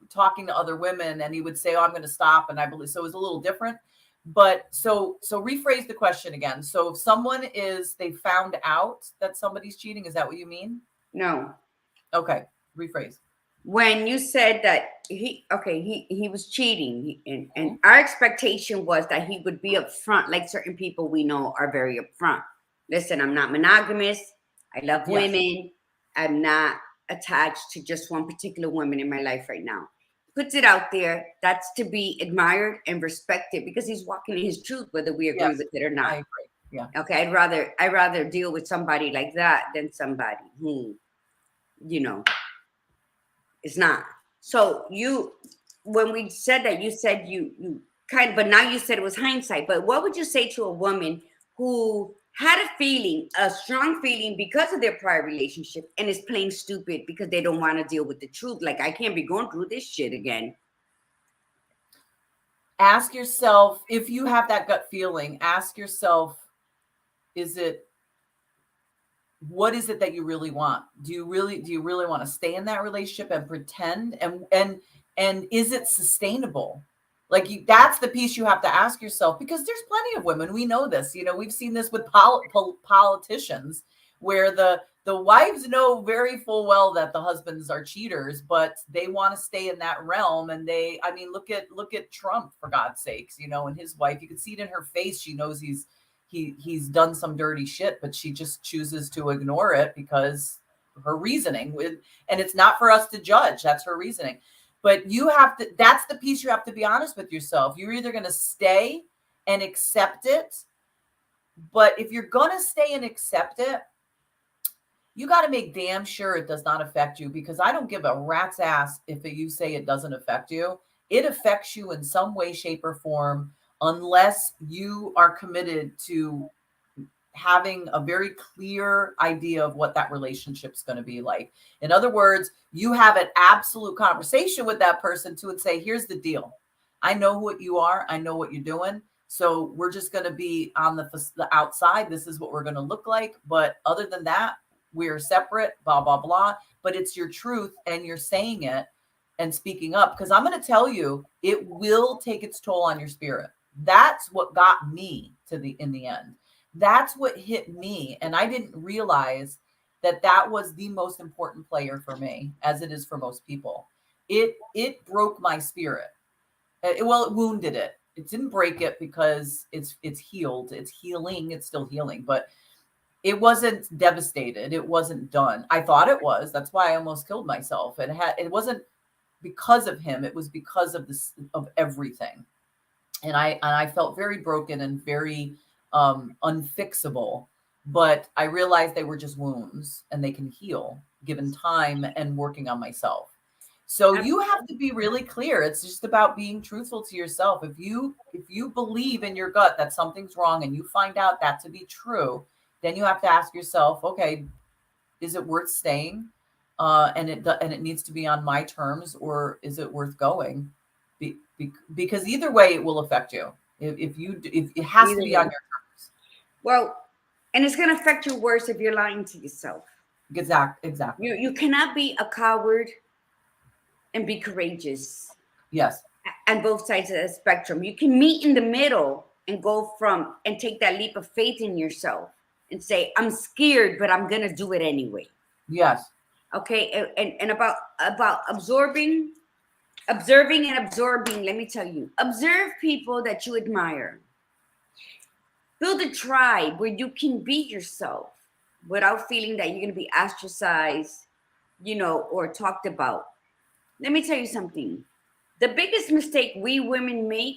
A: talking to other women, and he would say, "Oh, I'm going to stop," and I believe so. It was a little different. But so rephrase the question again. So if they found out that somebody's cheating, is that what you mean?
B: No.
A: Okay, rephrase.
B: When you said that he was cheating, and
A: Mhm.
B: our expectation was that he would be upfront, like certain people we know are very upfront. Listen, I'm not monogamous. I love
A: Yes.
B: women. I'm not attached to just one particular woman in my life right now. Puts it out there. That's to be admired and respected because he's walking in his truth, whether we agree
A: Yes,
B: with it or
A: I
B: not.
A: agree. Yeah.
B: Okay, I'd rather deal with somebody like that than somebody who, you know, it's not. So you, when we said that, you said you kind of, but now you said it was hindsight. But what would you say to a woman who had a feeling, a strong feeling because of their prior relationship and is playing stupid because they don't want to deal with the truth? Like, I can't be going through this shit again.
A: Ask yourself, if you have that gut feeling, ask yourself, is it what is it that you really want? Do you really want to stay in that relationship and pretend, and is it sustainable? Like, that's the piece you have to ask yourself, because there's plenty of women, we know this, we've seen this with politicians, where the wives know very full well that the husbands are cheaters, but they want to stay in that realm. And I mean, look at Trump, for God's sakes, and his wife, you can see it in her face. She knows he's done some dirty shit, but she just chooses to ignore it because her reasoning with, and it's not for us to judge. That's her reasoning. But that's the piece you have to be honest with yourself. You're either going to stay and accept it, but if you're going to stay and accept it, you got to make damn sure it does not affect you, because I don't give a rat's ass if you say it doesn't affect you. It affects you in some way, shape, or form, unless you are committed to having a very clear idea of what that relationship's going to be like. In other words, you have an absolute conversation with that person too, and say, here's the deal. I know what you are. I know what you're doing. So we're just going to be on the outside. This is what we're going to look like. But other than that, we're separate, blah, blah, blah. But it's your truth, and you're saying it and speaking up. Because I'm going to tell you, it will take its toll on your spirit. That's what got me in the end. That's what hit me. And I didn't realize that was the most important player for me, as it is for most people. It broke my spirit. It wounded it. It didn't break it, because it's healed. It's healing. It's still healing, but it wasn't devastated. It wasn't done. I thought it was. That's why I almost killed myself. It wasn't because of him. It was because of of everything. And I felt very broken and very unfixable. But I realized they were just wounds, and they can heal given time and working on myself. So you have to be really clear. It's just about being truthful to yourself. If you believe in your gut that something's wrong, and you find out that to be true, then you have to ask yourself, okay, is it worth staying? and it needs to be on my terms, or is it worth going? Because either way, it will affect you. If it has to
B: Either
A: be on
B: way.
A: your terms.
B: Well, and it's going to affect you worse if you're lying to yourself.
A: Exactly.
B: You cannot be a coward and be courageous
A: Yes.
B: on both sides of the spectrum. You can meet in the middle and go from and take that leap of faith in yourself and say, I'm scared, but I'm going to do it anyway.
A: Yes.
B: Okay. And about observing and absorbing, let me tell you, observe people that you admire. Build a tribe where you can be yourself without feeling that you're going to be ostracized, or talked about. Let me tell you something. The biggest mistake we women make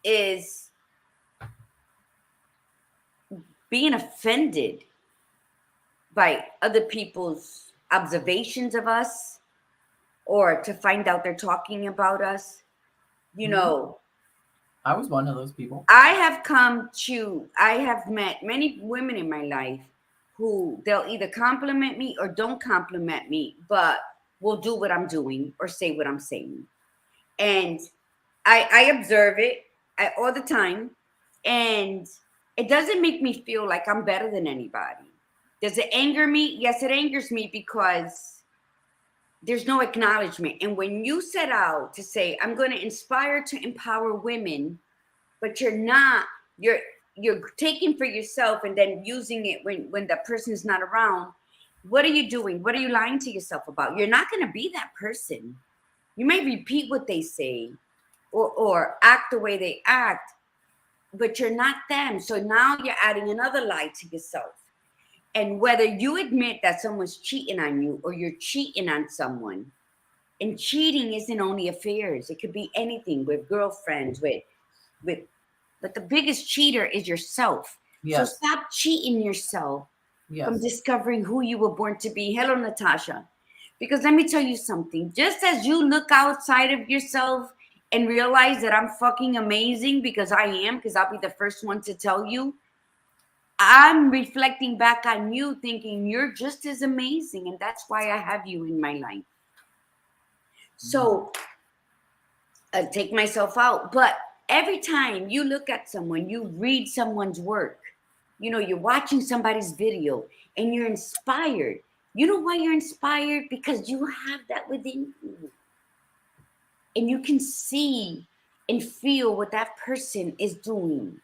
B: is being offended by other people's observations of us, or to find out they're talking about us.
A: I was one of those people.
B: I have met many women in my life who they'll either compliment me or don't compliment me, but will do what I'm doing or say what I'm saying. And I observe it all the time. And it doesn't make me feel like I'm better than anybody. Does it anger me? Yes, it angers me because there's no acknowledgement. And when you set out to say, I'm going to inspire to empower women, but you're taking for yourself and then using it when the person is not around. What are you doing? What are you lying to yourself about? You're not going to be that person. You may repeat what they say or act the way they act, but you're not them. So now you're adding another lie to yourself. And whether you admit that someone's cheating on you or you're cheating on someone, and cheating isn't only affairs. It could be anything, with girlfriends, but the biggest cheater is yourself.
A: Yes.
B: So stop cheating yourself from
A: Yes.
B: discovering who you were born to be. Hello, Natasha. Because let me tell you something. Just as you look outside of yourself and realize that I'm fucking amazing, because I am, because I'll be the first one to tell you, I'm reflecting back on you thinking you're just as amazing. And that's why I have you in my life. So I take myself out. But every time you look at someone, you read someone's work, you're watching somebody's video and you're inspired. You know why you're inspired? Because you have that within you. And you can see and feel what that person is doing.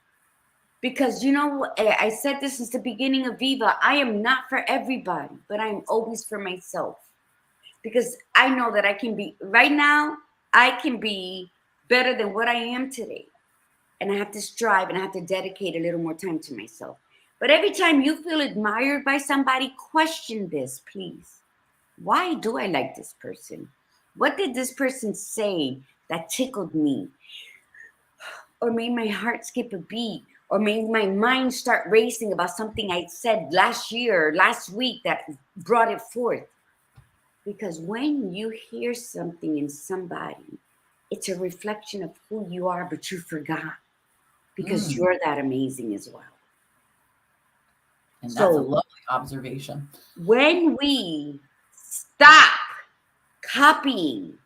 B: Because I said this since the beginning of Viva, I am not for everybody, but I'm always for myself. Because I know that I can be, right now, I can be better than what I am today. And I have to strive and I have to dedicate a little more time to myself. But every time you feel admired by somebody, question this, please. Why do I like this person? What did this person say that tickled me? Or made my heart skip a beat? Or made my mind start racing about something I said last year, last week, that brought it forth? Because when you hear something in somebody, it's a reflection of who you are, but you forgot, because you're that amazing as well.
A: And that's a lovely observation.
B: When we stop copying,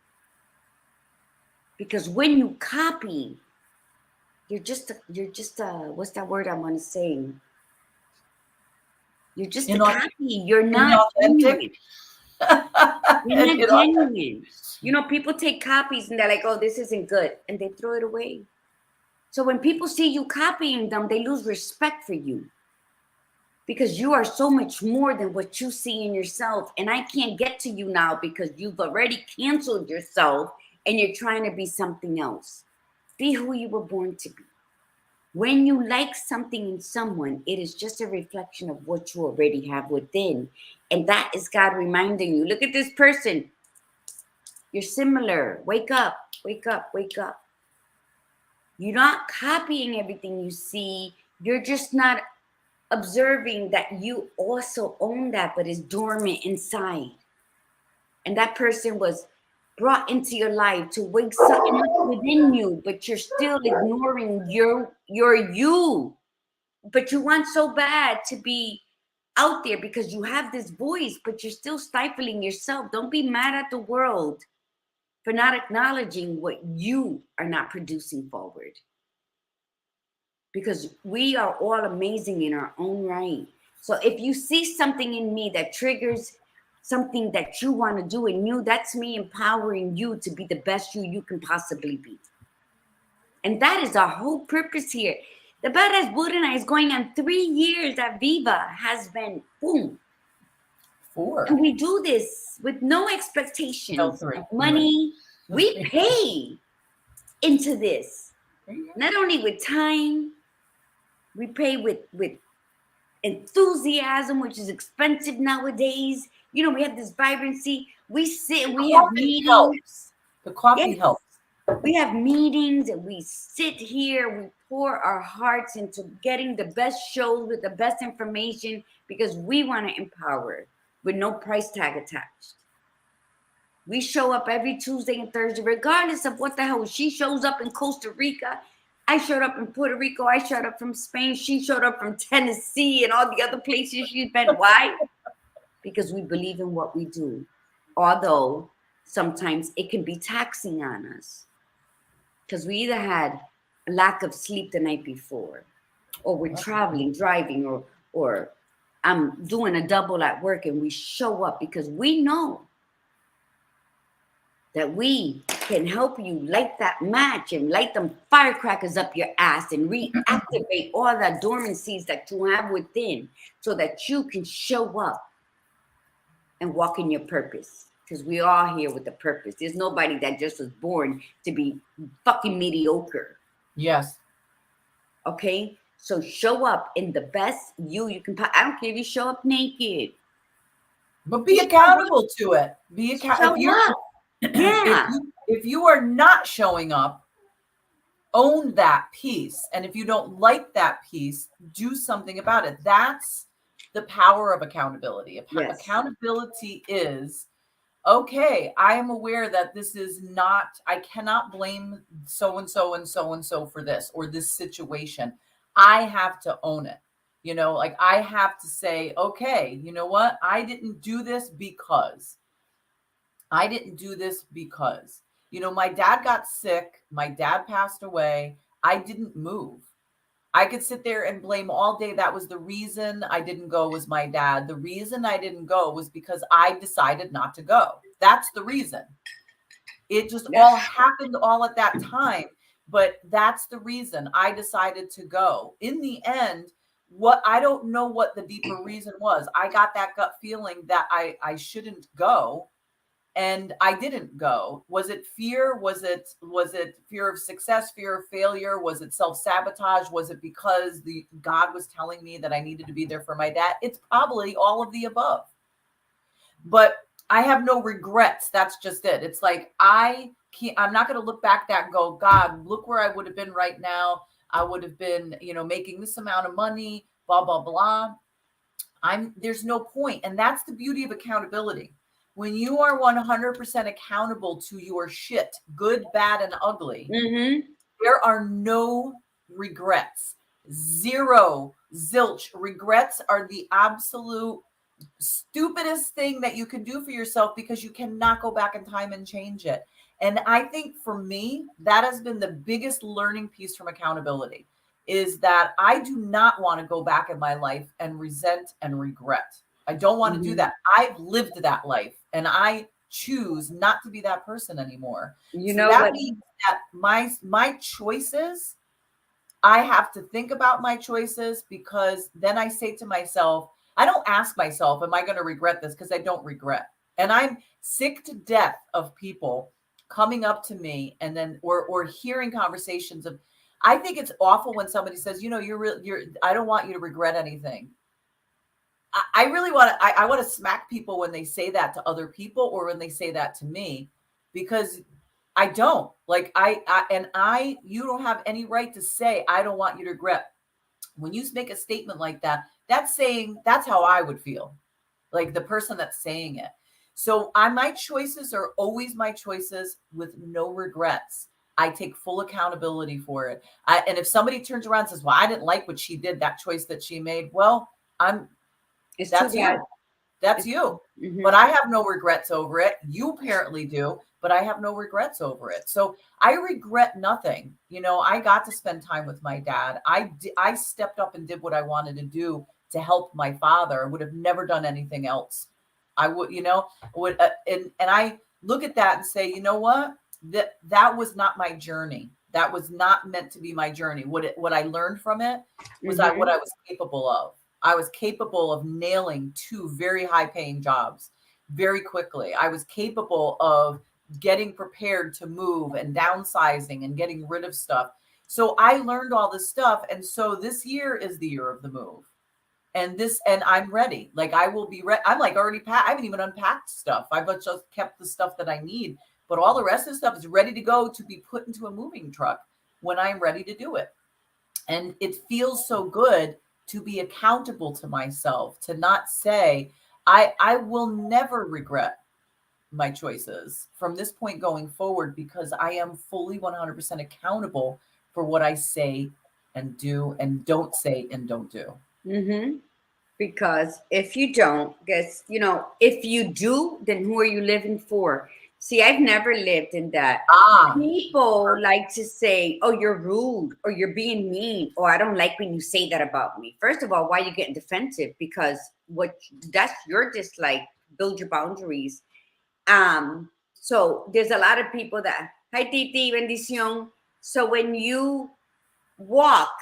B: because when you copy, you're just what's that word I want to say? You're just a copy. You're not genuine. You're not genuine. People take copies and they're like, oh, this isn't good. And they throw it away. So when people see you copying them, they lose respect for you. Because you are so much more than what you see in yourself. And I can't get to you now because you've already canceled yourself and you're trying to be something else. Be who you were born to be. When you like something in someone, it is just a reflection of what you already have within. And that is God reminding you, look at this person. You're similar. Wake up, wake up, wake up. You're not copying everything you see. You're just not observing that you also own that, but is dormant inside. And that person was brought into your life to wake something up within you, but you're still ignoring your you. But you want so bad to be out there because you have this voice, but you're still stifling yourself. Don't be mad at the world for not acknowledging what you are not producing forward. Because we are all amazing in our own right. So if you see something in me that triggers something that you want to do in you, that's me empowering you to be the best you can possibly be. And that is our whole purpose here. The Badass Buddha Night is going on 3 years that Viva has been, boom.
A: 4.
B: And we do this with no
A: No,
B: expectations
A: 3.
B: of money. We pay into this, not only with time, we pay with enthusiasm, which is expensive nowadays. You know, we have this vibrancy. We sit, we have meetings.
A: Helps. The coffee
B: Yes.
A: helps.
B: We have meetings and we sit here, we pour our hearts into getting the best shows with the best information because we want to empower with no price tag attached. We show up every Tuesday and Thursday, regardless of what the hell. She shows up in Costa Rica. I showed up in Puerto Rico. I showed up from Spain. She showed up from Tennessee and all the other places she's been. Why? Because we believe in what we do. Although sometimes it can be taxing on us. Because we either had a lack of sleep the night before, or we're traveling, driving, or I'm doing a double at work and we show up because we know that we can help you light that match and light them firecrackers up your ass and reactivate all the dormancies that you have within so that you can show up and walk in your purpose. Because we are here with a purpose. There's nobody that just was born to be fucking mediocre.
A: Yes.
B: Okay? So show up in the best you can. I don't care if you show up naked.
A: But be accountable to it. Be accountable.
B: Yeah.
A: If you are not showing up, own that piece. And if you don't like that piece, do something about it. That's the power of accountability.
B: Yes.
A: Accountability is, okay, I am aware that this is not, I cannot blame so-and-so and so-and-so for this or this situation. I have to own it. You know, like I have to say, okay, you know what? I didn't do this because. You know, my dad got sick. My dad passed away. I didn't move. I could sit there and blame all day. That was the reason I didn't go was my dad. The reason I didn't go was because I decided not to go. That's the reason. It just all happened all at that time. But that's the reason I decided to go. In the end, I don't know what the deeper reason was. I got that gut feeling that I shouldn't go. And I didn't go. Was it fear? Was it fear of success, fear of failure? Was it self-sabotage? Was it because God was telling me that I needed to be there for my dad? It's probably all of the above. But I have no regrets. That's just it. It's like I'm not going to look back and go, God, look where I would have been right now. I would have been, you know, making this amount of money, blah, blah, blah. There's no point. And that's the beauty of accountability. When you are 100% accountable to your shit, good, bad, and ugly, there are no regrets. Zero, zilch. Regrets are the absolute stupidest thing that you can do for yourself because you cannot go back in time and change it. And I think for me, that has been the biggest learning piece from accountability is that I do not want to go back in my life and resent and regret. I don't want to do that. I've lived that life and I choose not to be that person anymore.
B: You
A: so
B: know
A: that
B: what?
A: means that my choices, I have to think about my choices because then I say to myself, I don't ask myself, am I going to regret this? Because I don't regret. And I'm sick to death of people coming up to me and then or hearing conversations of, I think it's awful when somebody says, you know, I don't want you to regret anything. I really want to, I want to smack people when they say that to other people or when they say that to me, because I don't like, you don't have any right to say, I don't want you to regret. When you make a statement like that, that's saying, that's how I would feel, like the person that's saying it. So my choices are always my choices with no regrets. I take full accountability for it. And if somebody turns around and says, well, I didn't like what she did, that choice that she made, well,
B: It's too
A: That's
B: bad.
A: you. That's you.
B: Mm-hmm.
A: But I have no regrets over it. You apparently do, but I have no regrets over it. So I regret nothing. You know, I got to spend time with my dad. I stepped up and did what I wanted to do to help my father. I would have never done anything else. I would, you know, would and I look at that and say, you know what? That was not my journey. That was not meant to be my journey. What I learned from it was what I was capable of. I was capable of nailing two very high paying jobs very quickly. I was capable of getting prepared to move and downsizing and getting rid of stuff. So I learned all this stuff. And so this year is the year of the move. And I'm ready. Like I will be ready. I'm like already packed. I haven't even unpacked stuff. I've just kept the stuff that I need, but all the rest of the stuff is ready to go to be put into a moving truck when I'm ready to do it. And it feels so good to be accountable to myself, to not say, I will never regret my choices from this point going forward because I am fully 100% accountable for what I say and do and don't say and don't do.
B: Mm-hmm. Because if you don't, guess, if you do, then who are you living for? See, I've never lived in that.
A: Ah,
B: People like to say, oh, you're rude or you're being mean, or I don't like when you say that about me. First of all, why are you getting defensive? Because that's your dislike. Build your boundaries. So there's a lot of people that, hi Titi, bendición. So when you walk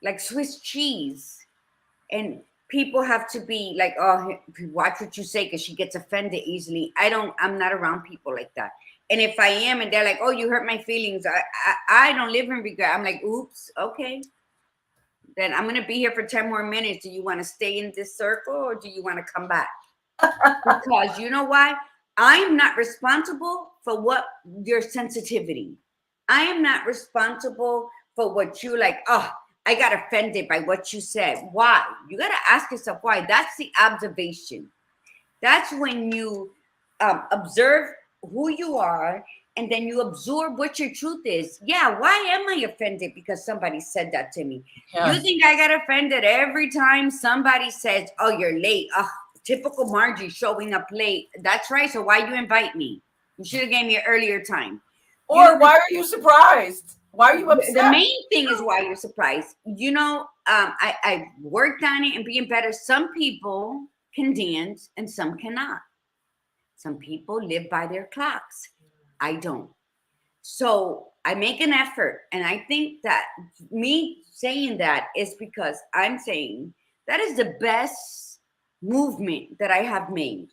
B: like Swiss cheese, and people have to be like, oh, watch what you say, because she gets offended easily. I'm not around people like that. And if I am, and they're like, oh, you hurt my feelings, I don't live in regret. I'm like, oops, okay, then I'm gonna be here for 10 more minutes. Do you want to stay in this circle, or do you want to come back? Because you know why? I'm not responsible for what your sensitivity. I am not responsible for what you like. Oh, I got offended by what you said. Why? You got to ask yourself why. That's the observation. That's when you observe who you are, and then you absorb what your truth is. Yeah, why am I offended because somebody said that to me?
A: yes.
B: You think I get offended every time somebody says, oh, you're late? Oh, typical Margie showing up late. That's right. So why you invite me? You should have gave me an earlier time.
A: Or why are you surprised? Why are you upset?
B: The main thing is why you're surprised. I worked on it and being better. Some people can dance and some cannot. Some people live by their clocks. I don't. So I make an effort. And I think that me saying that is because I'm saying that is the best movement that I have made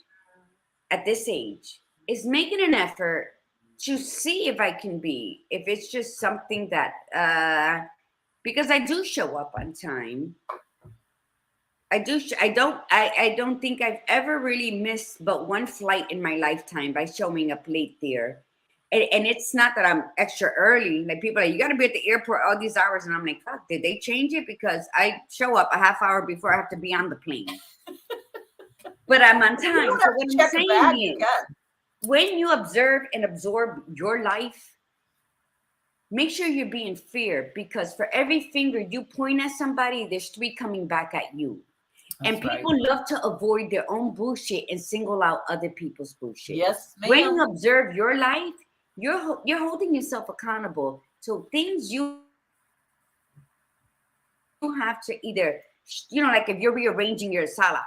B: at this age, is making an effort to see if I can be, if it's just something that, because I do show up on time. I don't think I've ever really missed but one flight in my lifetime by showing up late there. And it's not that I'm extra early. Like people are like, you got to be at the airport all these hours. And I'm like, fuck, did they change it? Because I show up a half hour before I have to be on the plane. But I'm on time. So what I'm saying is, when you observe and absorb your life, make sure you're being fair, because for every finger you point at somebody, there's 3 coming back at you. That's and people love to avoid their own bullshit and single out other people's bullshit.
A: Yes, ma'am.
B: When you observe your life, you're holding yourself accountable to things you have to either, like if you're rearranging your sala,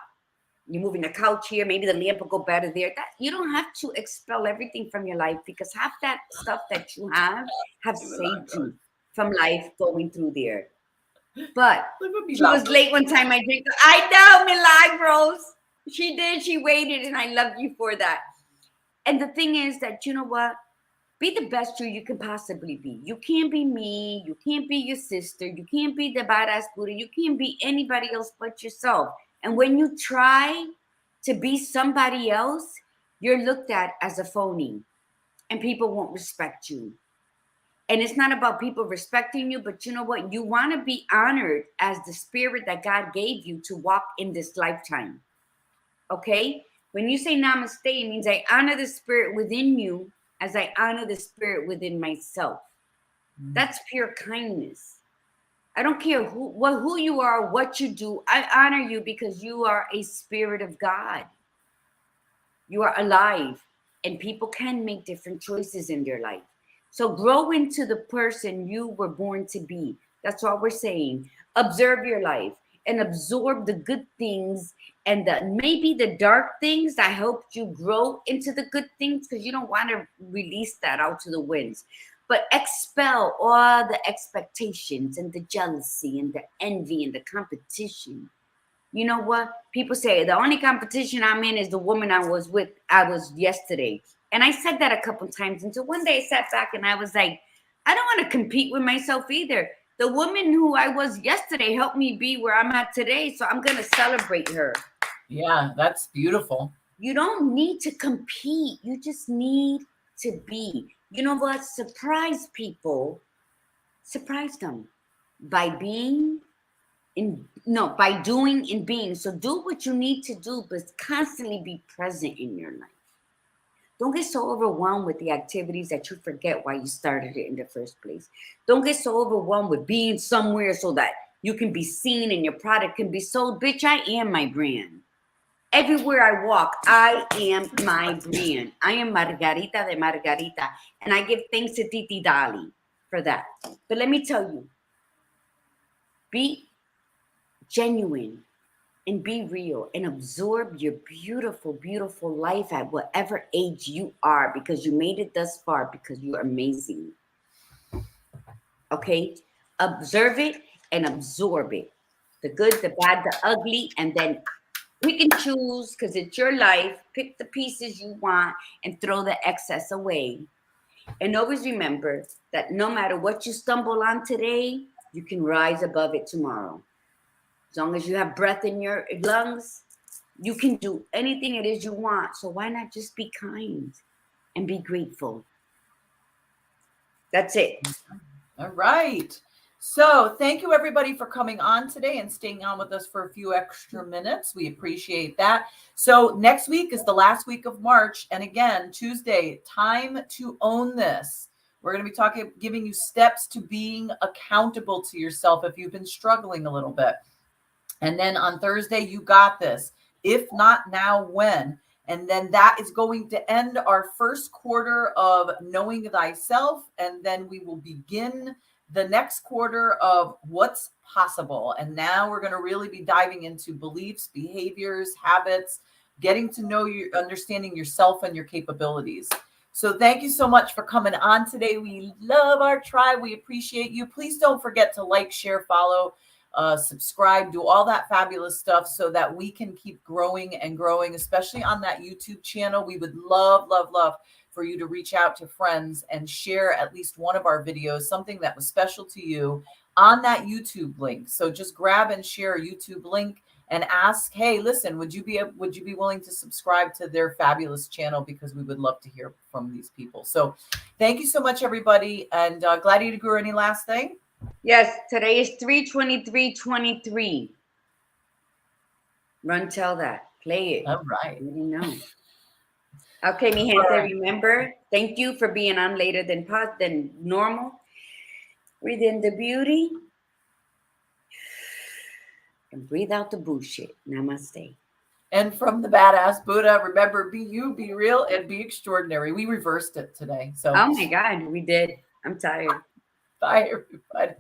B: you're moving the couch here, maybe the lamp will go better there. That you don't have to expel everything from your life, because half that stuff that you have saved you from life going through there. But she was late one time. I know, Milagros. She did. She waited, and I love you for that. And the thing is that, you know what? Be the best you can possibly be. You can't be me. You can't be your sister. You can't be the badass Buddha. You can't be anybody else but yourself. And when you try to be somebody else, you're looked at as a phony, and people won't respect you. And it's not about people respecting you, but you know what? You want to be honored as the spirit that God gave you to walk in this lifetime. Okay? When you say namaste, it means I honor the spirit within you as I honor the spirit within myself. That's pure kindness. I don't care who you are, what you do. I honor you because you are a spirit of God. You are alive, and people can make different choices in their life. So grow into the person you were born to be. That's all we're saying. Observe your life and absorb the good things and maybe the dark things that helped you grow into the good things, because you don't want to release that out to the winds. But expel all the expectations and the jealousy and the envy and the competition. You know what? People say the only competition I'm in is the woman I was yesterday. And I said that a couple times until one day I sat back and I was like, I don't want to compete with myself either. The woman who I was yesterday helped me be where I'm at today. So I'm going to celebrate her.
A: Yeah, that's beautiful.
B: You don't need to compete. You just need to be. You know what? Surprise people. Surprise them by being by doing and being. So do what you need to do, but constantly be present in your life. Don't get so overwhelmed with the activities that you forget why you started it in the first place. Don't get so overwhelmed with being somewhere so that you can be seen and your product can be sold. Bitch, I am my brand. Everywhere I walk, I am my brand. I am Margarita de Margarita, and I give thanks to Titi Dali for that. But let me tell you, be genuine and be real and absorb your beautiful, beautiful life at whatever age you are, because you made it thus far, because you're amazing. Okay? Observe it and absorb it. The good, the bad, the ugly, and then we can choose, because it's your life. Pick the pieces you want and throw the excess away. And always remember that no matter what you stumble on today, you can rise above it tomorrow. As long as you have breath in your lungs, you can do anything it is you want. So why not just be kind and be grateful? That's it.
A: All right. So thank you everybody for coming on today and staying on with us for a few extra minutes. We appreciate that. So next week is the last week of March. And again, Tuesday, time to own this. We're going to be giving you steps to being accountable to yourself if you've been struggling a little bit. And then on Thursday, you got this. If not now, when? And then that is going to end our first quarter of Knowing Thyself. And then we will begin the next quarter of What's Possible. And now we're going to really be diving into beliefs, behaviors, habits, getting to know you, understanding yourself and your capabilities. So thank you so much for coming on today. We love our tribe. We appreciate you. Please don't forget to like, share, follow, subscribe, do all that fabulous stuff so that we can keep growing and growing, especially on that YouTube channel. We would love, love, love for you to reach out to friends and share at least one of our videos, something that was special to you, on that YouTube link. So just grab and share a YouTube link and ask, hey, listen, would you be willing to subscribe to their fabulous channel? Because we would love to hear from these people. So thank you so much, everybody. And Gladiator Guru, any last thing?
B: Yes, today is 3/23/23. Run, tell that. Play it.
A: All right.
B: You know. Okay, mi gente, remember, thank you for being on later than normal. Breathe in the beauty and breathe out the bullshit. Namaste.
A: And from the Badass Buddha, remember, be you, be real, and be extraordinary. We reversed it today. So,
B: oh my God, we did. I'm tired.
A: Bye, everybody.